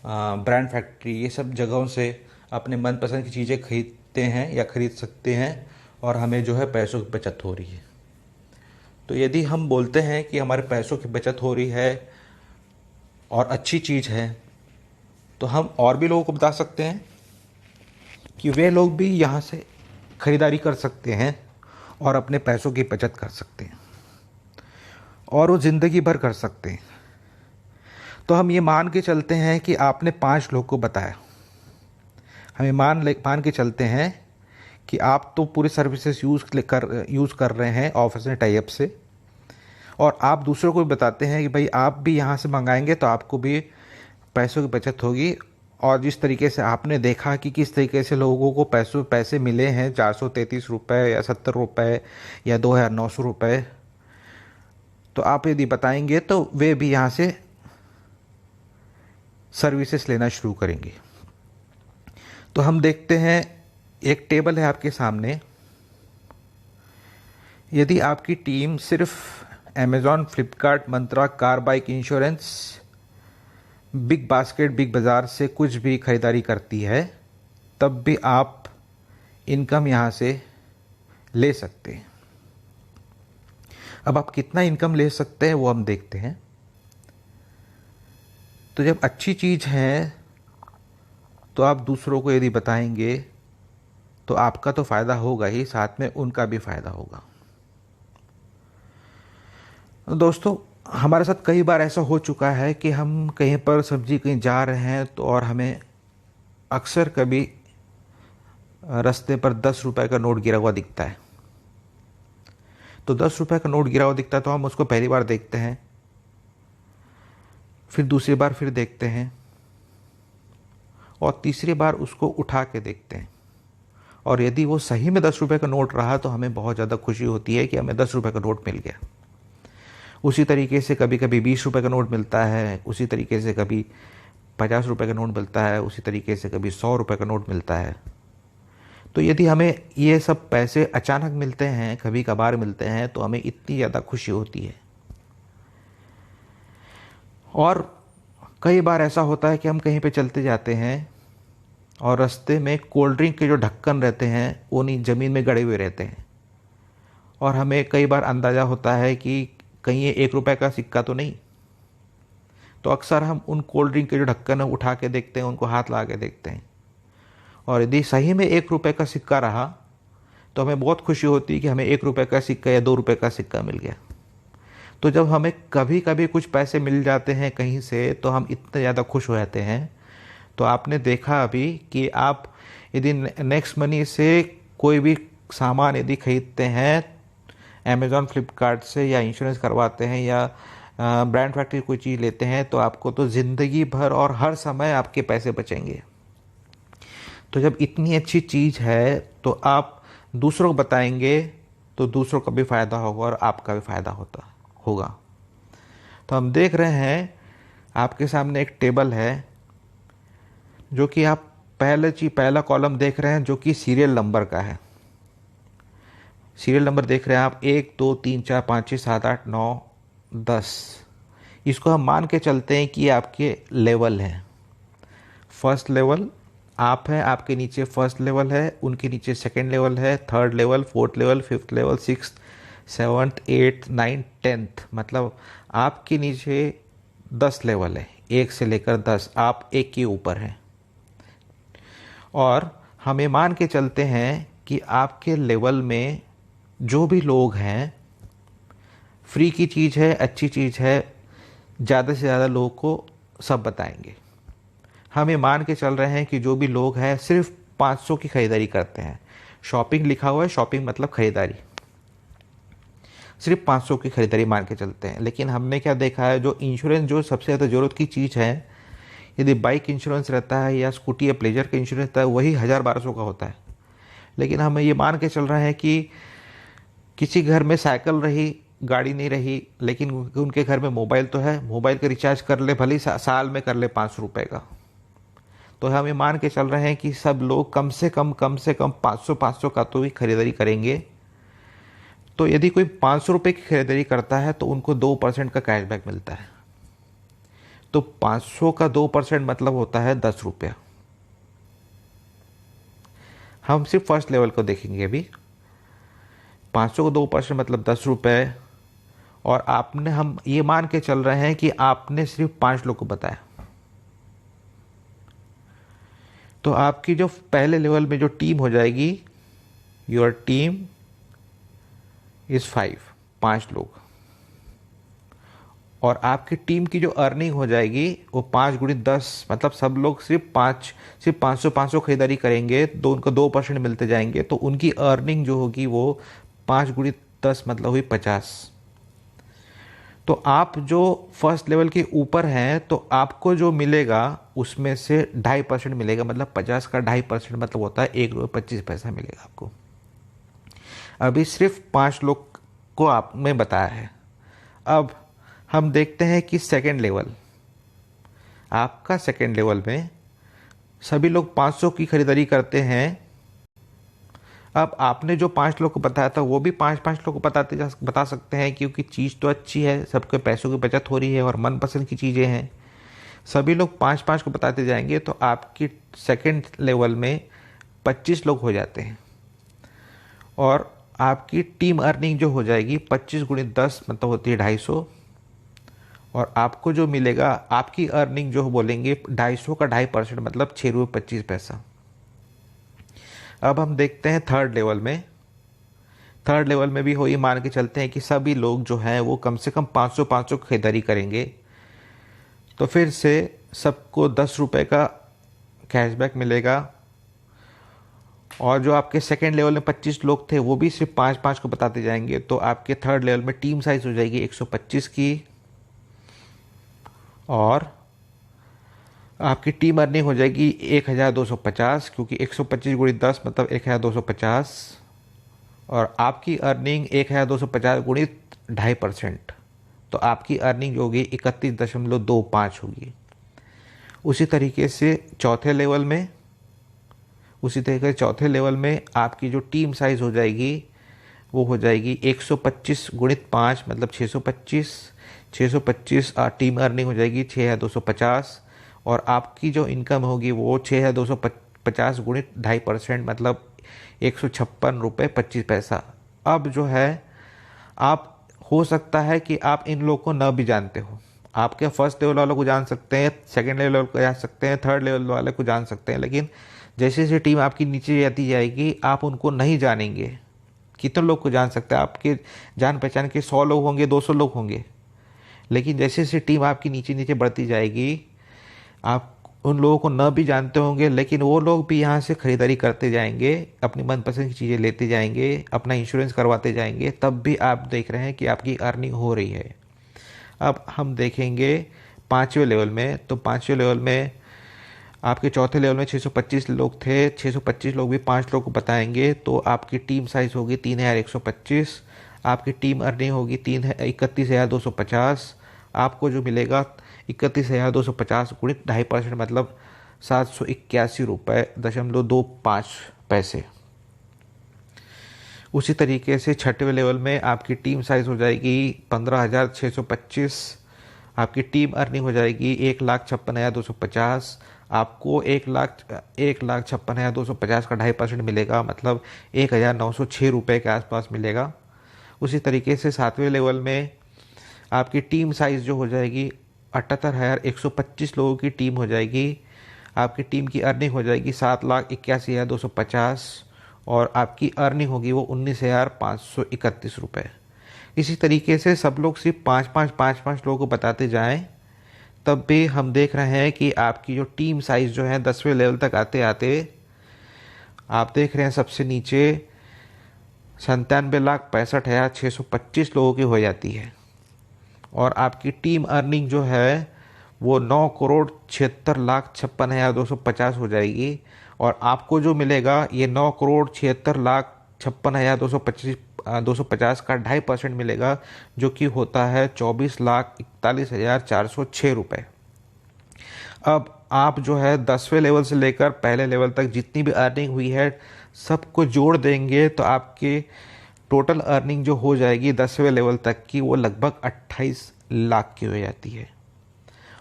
ब्रांड फैक्ट्री, ये सब जगहों से अपने मनपसंद की चीज़ें खरीदते हैं या खरीद सकते हैं और हमें जो है पैसों की बचत हो रही है। तो यदि हम बोलते हैं कि हमारे पैसों की बचत हो रही है और अच्छी चीज़ है, तो हम और भी लोगों को बता सकते हैं कि वे लोग भी यहाँ से ख़रीदारी कर सकते हैं और अपने पैसों की बचत कर सकते हैं और वो ज़िंदगी भर कर सकते हैं। तो हम ये मान के चलते हैं कि आपने 5 लोग को बताया, हमें मान के चलते हैं कि आप तो पूरे सर्विसेज यूज़ कर रहे हैं ऑफर्स एंड टाई अप से, और आप दूसरों को भी बताते हैं कि भाई आप भी यहाँ से मंगाएंगे तो आपको भी पैसों की बचत होगी। और जिस तरीके से आपने देखा कि किस तरीके से लोगों को पैसे मिले हैं, 433 रुपये या 70 रुपये या 2900 रुपये, तो आप यदि बताएंगे तो वे भी यहाँ से सर्विसेज लेना शुरू करेंगे। तो हम देखते हैं, एक टेबल है आपके सामने। यदि आपकी टीम सिर्फ Amazon, Flipkart, Myntra, car, bike, insurance, BigBasket, Big Bazaar से कुछ भी खरीदारी करती है, तब भी आप इनकम यहाँ से ले सकते हैं। अब आप कितना इनकम ले सकते हैं वो हम देखते हैं। तो जब अच्छी चीज़ है तो आप दूसरों को यदि बताएंगे तो आपका तो फ़ायदा होगा ही, साथ में उनका भी फ़ायदा होगा। दोस्तों, हमारे साथ कई बार ऐसा हो चुका है कि हम कहीं पर सब्जी कहीं जा रहे हैं तो और हमें अक्सर कभी रास्ते पर 10 रुपए का नोट गिरा हुआ दिखता है। तो 10 रुपए का नोट गिरा हुआ दिखता है तो हम उसको पहली बार देखते हैं, फिर दूसरी बार फिर देखते हैं, और तीसरी बार उसको उठा के देखते हैं। और यदि वो सही में 10 रुपए का नोट रहा तो हमें बहुत ज़्यादा खुशी होती है कि हमें 10 रुपए का नोट मिल गया। उसी तरीके से कभी कभी 20 रुपए का नोट मिलता है, उसी तरीके से कभी 50 रुपए का नोट मिलता है, उसी तरीके से कभी 100 रुपए का नोट मिलता है। तो यदि हमें ये सब पैसे अचानक मिलते हैं, कभी कभार मिलते हैं, तो हमें इतनी ज़्यादा खुशी होती है। और कई बार ऐसा होता है कि हम कहीं पे चलते जाते हैं और रास्ते में कोल्ड ड्रिंक के जो ढक्कन रहते हैं वो नहीं, ज़मीन में गड़े हुए रहते हैं, और हमें कई बार अंदाज़ा होता है कि कहीं ये 1 रुपए का सिक्का तो नहीं। तो अक्सर हम उन कोल्ड ड्रिंक के जो ढक्कन है उठा के देखते हैं, उनको हाथ लगा के देखते हैं, और यदि सही में 1 रुपए का सिक्का रहा तो हमें बहुत खुशी होती है कि हमें 1 रुपए का सिक्का या 2 रुपए का सिक्का मिल गया। तो जब हमें कभी कभी कुछ पैसे मिल जाते हैं कहीं से तो हम इतने ज़्यादा खुश हो जाते हैं। तो आपने देखा अभी कि आप यदि नेक्स्ट मनी से कोई भी सामान यदि खरीदते हैं अमेज़ॉन, फ्लिपकार्ट से, या इंश्योरेंस करवाते हैं, या ब्रांड फैक्ट्री कोई चीज़ लेते हैं, तो आपको तो ज़िंदगी भर और हर समय आपके पैसे बचेंगे। तो जब इतनी अच्छी चीज़ है तो आप दूसरों को बताएंगे तो दूसरों का भी फ़ायदा होगा और आपका भी फ़ायदा होगा। तो हम देख रहे हैं आपके सामने एक टेबल है जो कि आप पहला कॉलम देख रहे हैं जो कि सीरियल नंबर का है। सीरियल नंबर देख रहे हैं आप 1 2 3 4 5 6 7 8 9 10। इसको हम मान के चलते हैं कि ये आपके लेवल हैं। फर्स्ट लेवल आप हैं, आपके नीचे फर्स्ट लेवल है, उनके नीचे सेकंड लेवल है, third level, fourth level, fifth level, sixth, seventh, eighth, ninth, tenth, मतलब आपके नीचे 10 लेवल है, 1 से लेकर 10, आप एक के ऊपर हैं। और हम ये मान के चलते हैं कि आपके लेवल में जो भी लोग हैं, फ्री की चीज़ है, अच्छी चीज़ है, ज़्यादा से ज़्यादा लोगों को सब बताएंगे। हम ये मान के चल रहे हैं कि जो भी लोग हैं सिर्फ 500 की खरीदारी करते हैं। शॉपिंग लिखा हुआ है, शॉपिंग मतलब खरीदारी, सिर्फ 500 की खरीदारी मान के चलते हैं। लेकिन हमने क्या देखा है, जो इंश्योरेंस जो सबसे ज़्यादा ज़रूरत की चीज़ है, यदि बाइक इंश्योरेंस रहता है या स्कूटी या प्लेजर का इंश्योरेंस रहता है, वही 1000-1200 का होता है। लेकिन हम ये मान के चल रहे हैं कि किसी घर में साइकिल रही, गाड़ी नहीं रही, लेकिन उनके घर में मोबाइल तो है, मोबाइल का रिचार्ज कर ले, भले ही साल में कर ले 500 रुपये का। तो हम ये मान के चल रहे हैं कि सब लोग कम से कम 500 का तो ही खरीदारी करेंगे। तो यदि कोई 500 रुपये की खरीदारी करता है तो उनको 2% का कैशबैक मिलता है। तो 500 का 2% मतलब होता है 10 रुपया। हम सिर्फ फर्स्ट लेवल को देखेंगे अभी। 500 का 2% मतलब 10 रुपये। और आपने, हम ये मान के चल रहे हैं कि आपने सिर्फ 5 लोग को बताया। तो आपकी जो पहले लेवल में जो टीम हो जाएगी, योर टीम इज़ 5 लोग। और आपकी टीम की जो अर्निंग हो जाएगी वो 5 × 10, मतलब सब लोग सिर्फ 500 खरीदारी करेंगे तो उनको 2% मिलते जाएंगे। तो उनकी अर्निंग जो होगी वो 5 × 10 मतलब हुई 50। तो आप जो फर्स्ट लेवल के ऊपर हैं तो आपको जो मिलेगा उसमें से 2.5% मिलेगा, मतलब 50 का 2.5% मतलब होता है 1 रुपये 25 पैसा मिलेगा आपको। अभी सिर्फ 5 लोग को आपने बताया है। अब हम देखते हैं कि सेकंड लेवल, आपका सेकंड लेवल में सभी लोग 500 की खरीदारी करते हैं। अब आपने जो 5 लोग को बताया था वो भी 5 लोग को बता सकते हैं, क्योंकि चीज़ तो अच्छी है, सबके पैसों की बचत हो रही है और मनपसंद की चीज़ें हैं। सभी लोग 5 को बताते जाएंगे तो आपकी सेकंड लेवल में 25 लोग हो जाते हैं। और आपकी टीम अर्निंग जो हो जाएगी 25 × 10 मतलब होती है 250। और आपको जो मिलेगा, आपकी अर्निंग जो बोलेंगे 250 का 2.5% मतलब 6 रुपये 25 पैसा। अब हम देखते हैं थर्ड लेवल में। थर्ड लेवल में भी हो, ये मान के चलते हैं कि सभी लोग जो हैं वो कम से कम 500 खरीदारी करेंगे। तो फिर से सबको 10 रुपये का कैशबैक मिलेगा। और जो आपके सेकेंड लेवल में 25 लोग थे वो भी सिर्फ 5 को बताते जाएंगे। तो आपके थर्ड लेवल में टीम साइज हो जाएगी 125 की। और आपकी टीम अर्निंग हो जाएगी 1250, क्योंकि 125 × 10 मतलब 1250। और आपकी अर्निंग 1250 × 2.5%, तो आपकी अर्निंग जो होगी 31.25 होगी। उसी तरीके से चौथे लेवल में आपकी जो टीम साइज़ हो जाएगी वो हो जाएगी 125 × 5 मतलब 625 टीम अर्निंग हो जाएगी 6250। और आपकी जो इनकम होगी वो 6250 × 2.5% मतलब 156 रुपये 25 पैसा। अब जो है, आप हो सकता है कि आप इन लोगों को न भी जानते हो। आपके फर्स्ट लेवल वालों को जान सकते हैं, सेकंड लेवल को जान सकते हैं, थर्ड लेवल वाले को जान सकते हैं, लेकिन जैसे जैसे टीम आपकी नीचे जाती जाएगी आप उनको नहीं जानेंगे। कितने लोग को जान सकते हैं? आपके जान पहचान के 100 लोग होंगे, 200 लोग होंगे। लेकिन जैसे जैसे टीम आपकी नीचे नीचे बढ़ती जाएगी, आप उन लोगों को न भी जानते होंगे, लेकिन वो लोग भी यहाँ से ख़रीदारी करते जाएंगे, अपनी मनपसंद की चीज़ें लेते जाएंगे, अपना इंश्योरेंस करवाते जाएंगे, तब भी आप देख रहे हैं कि आपकी अर्निंग हो रही है। अब हम देखेंगे 5वें लेवल में। तो 5वें लेवल में आपके चौथे लेवल में 625 लोग थे, 625 लोग भी 5 लोग को बताएंगे। तो आपकी टीम साइज़ होगी 3125। आपकी टीम अर्निंग होगी 31,250। आपको जो मिलेगा 31,250 × 2.5% मतलब 781.25 रुपये। उसी तरीके से छठवें लेवल में आपकी टीम साइज़ हो जाएगी 15,625। आपकी टीम अर्निंग हो जाएगी 1,56,250। आपको 1,56,250 का 2.5% मिलेगा, मतलब 1,906 रुपये के आसपास मिलेगा। उसी तरीके से सातवें लेवल में आपकी टीम साइज़ जो हो जाएगी 78,125 लोगों की टीम हो जाएगी। आपकी टीम की अर्निंग हो जाएगी 7,81,250 और आपकी अर्निंग होगी वो 19,531 रुपये। इसी तरीके से सब लोग सिर्फ 5-5 लोगों को बताते जाएं, तब भी हम देख रहे हैं कि आपकी जो टीम साइज़ जो है 10वें लेवल तक आते आते आप देख रहे हैं सबसे नीचे 97,65,625 लोगों की हो जाती है। और आपकी टीम अर्निंग जो है वो 9,76,56,250 हो जाएगी। और आपको जो मिलेगा ये 9,76,56,250 का 2.5% मिलेगा, जो कि होता है 24,41,406 रुपये। अब आप जो है 10वें लेवल से लेकर पहले लेवल तक जितनी भी अर्निंग हुई है सबको जोड़ देंगे तो आपके टोटल अर्निंग जो हो जाएगी 10वें लेवल तक की वो लगभग 28 लाख की हो जाती है।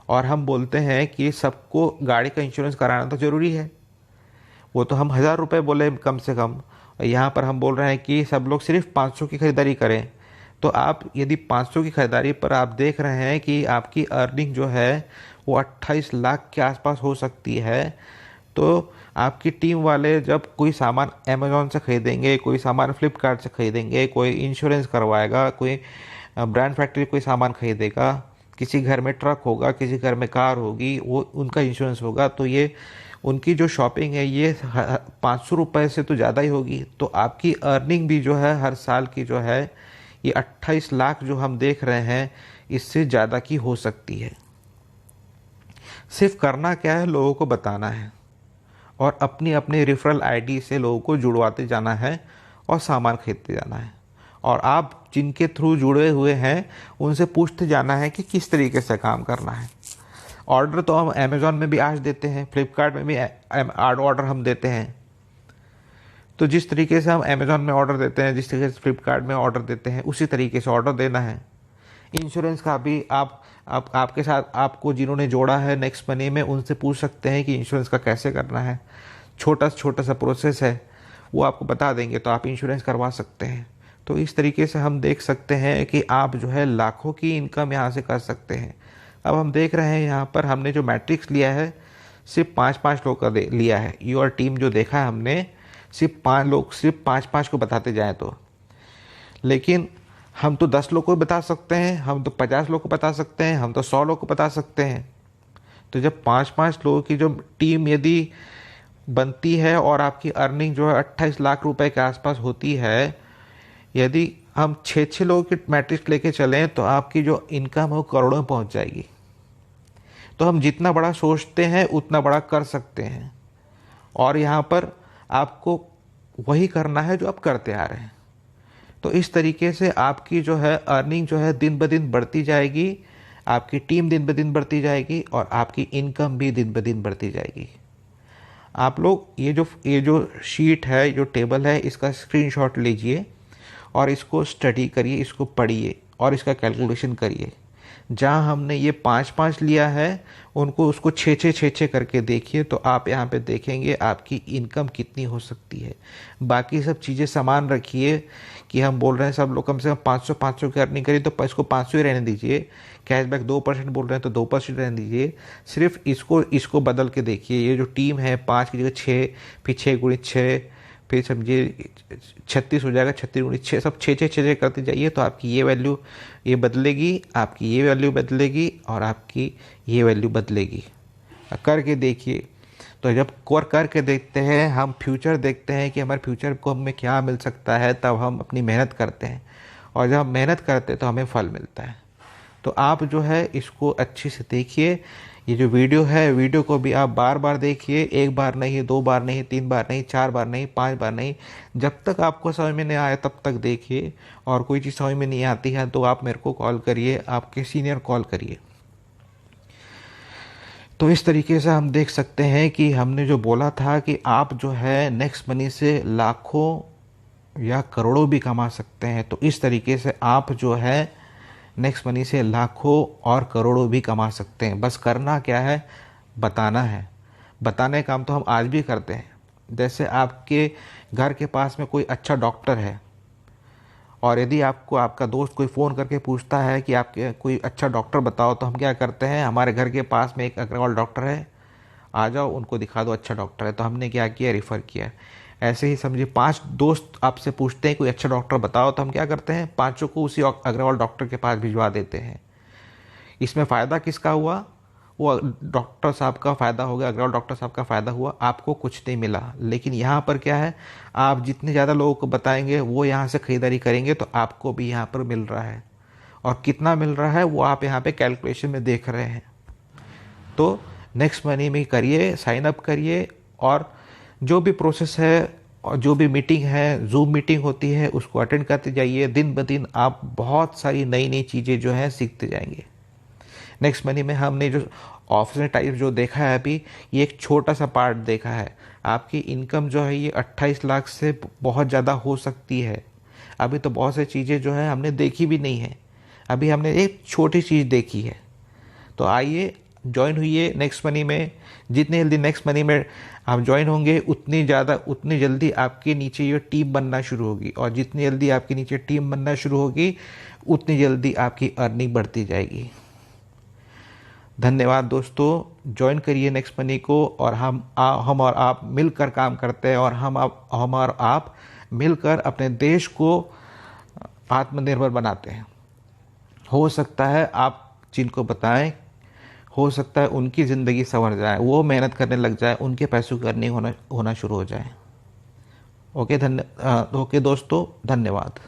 और हम बोलते हैं कि सबको गाड़ी का इंश्योरेंस कराना तो ज़रूरी है, वो तो हम 1,000 रुपये बोले कम से कम। यहाँ पर हम बोल रहे हैं कि सब लोग सिर्फ 500 की ख़रीदारी करें। तो आप यदि 500 की ख़रीदारी पर आप देख रहे हैं कि आपकी अर्निंग जो है वो 28 लाख के आसपास हो सकती है, तो आपकी टीम वाले जब कोई सामान अमेज़ॉन से ख़रीदेंगे, कोई सामान फ्लिपकार्ट से ख़रीदेंगे, कोई इंश्योरेंस करवाएगा, कोई ब्रांड फैक्ट्री कोई सामान ख़रीदेगा, किसी घर में ट्रक होगा, किसी घर में कार होगी, वो उनका इंश्योरेंस होगा, तो ये उनकी जो शॉपिंग है ये 500 रुपये से तो ज़्यादा ही होगी। तो आपकी अर्निंग भी जो है हर साल की जो है ये 28 लाख जो हम देख रहे हैं इससे ज़्यादा की हो सकती है। सिर्फ करना क्या है, लोगों को बताना है और अपनी अपनी रेफरल आईडी से लोगों को जुड़वाते जाना है और सामान खरीदते जाना है। और आप जिनके थ्रू जुड़े हुए हैं उनसे पूछते जाना है कि किस तरीके से काम करना है। ऑर्डर तो हम अमेज़ॉन में भी आज देते हैं, फ्लिपकार्ट में भी ऑर्डर हम देते हैं। तो जिस तरीके से हम अमेज़ॉन में ऑर्डर देते हैं, जिस तरीके से फ्लिपकार्ट में ऑर्डर देते हैं, उसी तरीके से ऑर्डर देना है। इंश्योरेंस का भी आप आपके साथ आपको जिन्होंने जोड़ा है नेक्स्ट मनी में उनसे पूछ सकते हैं कि इंश्योरेंस का कैसे करना है। छोटा सा प्रोसेस है, वो आपको बता देंगे तो आप इंश्योरेंस करवा सकते हैं। तो इस तरीके से हम देख सकते हैं कि आप जो है लाखों की इनकम यहाँ से कर सकते हैं। अब हम देख रहे हैं यहाँ पर हमने जो मैट्रिक्स लिया है सिर्फ 5-5 लोग का लिया है। योर टीम जो देखा है हमने सिर्फ 5 लोग, सिर्फ 5-5 को बताते जाएँ तो, लेकिन हम तो 10 लोग को बता सकते हैं, हम तो 50 लोग को बता सकते हैं, हम तो 100 लोग को बता सकते हैं। तो जब 5-5 लोगों की जो टीम यदि बनती है और आपकी अर्निंग जो है 28 लाख रुपए के आसपास होती है, यदि हम 6-6 लोगों की मैट्रिक्स लेके चलें तो आपकी जो इनकम है वो करोड़ों में पहुंच जाएगी। तो हम जितना बड़ा सोचते हैं उतना बड़ा कर सकते हैं। और यहाँ पर आपको वही करना है जो आप करते आ रहे हैं। तो इस तरीके से आपकी जो है अर्निंग जो है दिन ब दिन बढ़ती जाएगी, आपकी टीम दिन ब दिन बढ़ती जाएगी और आपकी इनकम भी दिन ब दिन बढ़ती जाएगी। आप लोग ये जो शीट है, जो टेबल है, इसका स्क्रीनशॉट लीजिए और इसको स्टडी करिए, इसको पढ़िए और इसका कैलकुलेशन करिए। जहाँ हमने ये 5-5 लिया है उनको उसको 6-6 करके देखिए, तो आप यहाँ पे देखेंगे आपकी इनकम कितनी हो सकती है। बाकी सब चीज़ें समान रखिए कि हम बोल रहे हैं सब लोग कम से कम 500 की अर्निंग करिए तो इसको 500 ही रहने दीजिए। कैशबैक 2% बोल रहे हैं तो 2% रहने दीजिए। सिर्फ इसको बदल के देखिए। ये जो टीम है 5 की जगह 6, फिर 6×6, फिर समझिए 36 हो जाएगा, 36×6, सब 6 करते जाइए तो आपकी ये वैल्यू ये बदलेगी, आपकी ये वैल्यू बदलेगी और आपकी ये वैल्यू बदलेगी। करके देखिए। तो जब करके देखते हैं, हम फ्यूचर देखते हैं कि हमारे फ्यूचर को हमें क्या मिल सकता है, तब हम अपनी मेहनत करते हैं और जब हम मेहनत करते हैं तो हमें फल मिलता है। तो आप जो है इसको अच्छे से देखिए। ये जो वीडियो है, वीडियो को भी आप बार बार देखिए, 1 बार नहीं, 2 बार नहीं, 3 बार नहीं, 4 बार नहीं, 5 बार नहीं, जब तक आपको समझ में नहीं आए तब तक देखिए। और कोई चीज़ समझ में नहीं आती है तो आप मेरे को कॉल करिए, आपके सीनियर कॉल करिए। तो इस तरीके से हम देख सकते हैं कि हमने जो बोला था कि आप जो है नेक्स्ट मनी से लाखों या करोड़ों भी कमा सकते हैं, तो इस तरीके से आप जो है नेक्स्ट मनी से लाखों और करोड़ों भी कमा सकते हैं। बस करना क्या है, बताना है। बताने का काम तो हम आज भी करते हैं। जैसे आपके घर के पास में कोई अच्छा डॉक्टर है, और यदि आपको आपका दोस्त कोई फ़ोन करके पूछता है कि आपके कोई अच्छा डॉक्टर बताओ, तो हम क्या करते हैं, हमारे घर के पास में एक अग्रवाल डॉक्टर है, आ जाओ उनको दिखा दो, अच्छा डॉक्टर है। तो हमने क्या किया, रेफ़र किया। ऐसे ही समझिए 5 दोस्त आपसे पूछते हैं कोई अच्छा डॉक्टर बताओ, तो हम क्या करते हैं, पाँचों को उसी अग्रवाल डॉक्टर के पास भिजवा देते हैं। इसमें फ़ायदा किसका हुआ, वो डॉक्टर साहब का फ़ायदा हो गया, अग्रवाल डॉक्टर साहब का फ़ायदा हुआ, आपको कुछ नहीं मिला। लेकिन यहाँ पर क्या है, आप जितने ज़्यादा लोगों को बताएंगे वो यहाँ से ख़रीदारी करेंगे, तो आपको भी यहाँ पर मिल रहा है। और कितना मिल रहा है वो आप यहाँ पे कैलकुलेशन में देख रहे हैं। तो नेक्स्ट मनी में करिए, साइन अप करिए, और जो भी प्रोसेस है और जो भी मीटिंग है, जूम मीटिंग होती है, उसको अटेंड करते जाइए। दिन ब दिन आप बहुत सारी नई नई चीज़ें जो हैं सीखते जाएंगे। नेक्स्ट मनी में हमने जो ऑप्शन टाइप जो देखा है अभी, ये एक छोटा सा पार्ट देखा है। आपकी इनकम जो है ये 28 लाख से बहुत ज़्यादा हो सकती है। अभी तो बहुत सी चीज़ें जो है हमने देखी भी नहीं है, अभी हमने एक छोटी चीज़ देखी है। तो आइए ज्वाइन हुई नेक्स्ट मनी में। जितनी जल्दी नेक्स्ट मनी में आप ज्वाइन होंगे, उतनी जल्दी आपके नीचे ये टीम बनना शुरू होगी, और जितनी जल्दी आपके नीचे टीम बनना शुरू होगी, उतनी जल्दी आपकी अर्निंग बढ़ती जाएगी। धन्यवाद दोस्तों, ज्वाइन करिए नेक्स्ट मनी को, और हम और आप मिलकर काम करते हैं, और हम और आप मिलकर अपने देश को आत्मनिर्भर बनाते हैं। हो सकता है आप जिनको बताएं, हो सकता है उनकी ज़िंदगी संवर जाए, वो मेहनत करने लग जाए, उनके पैसों की अर्निंग होना शुरू हो जाए। ओके दोस्तों, धन्यवाद।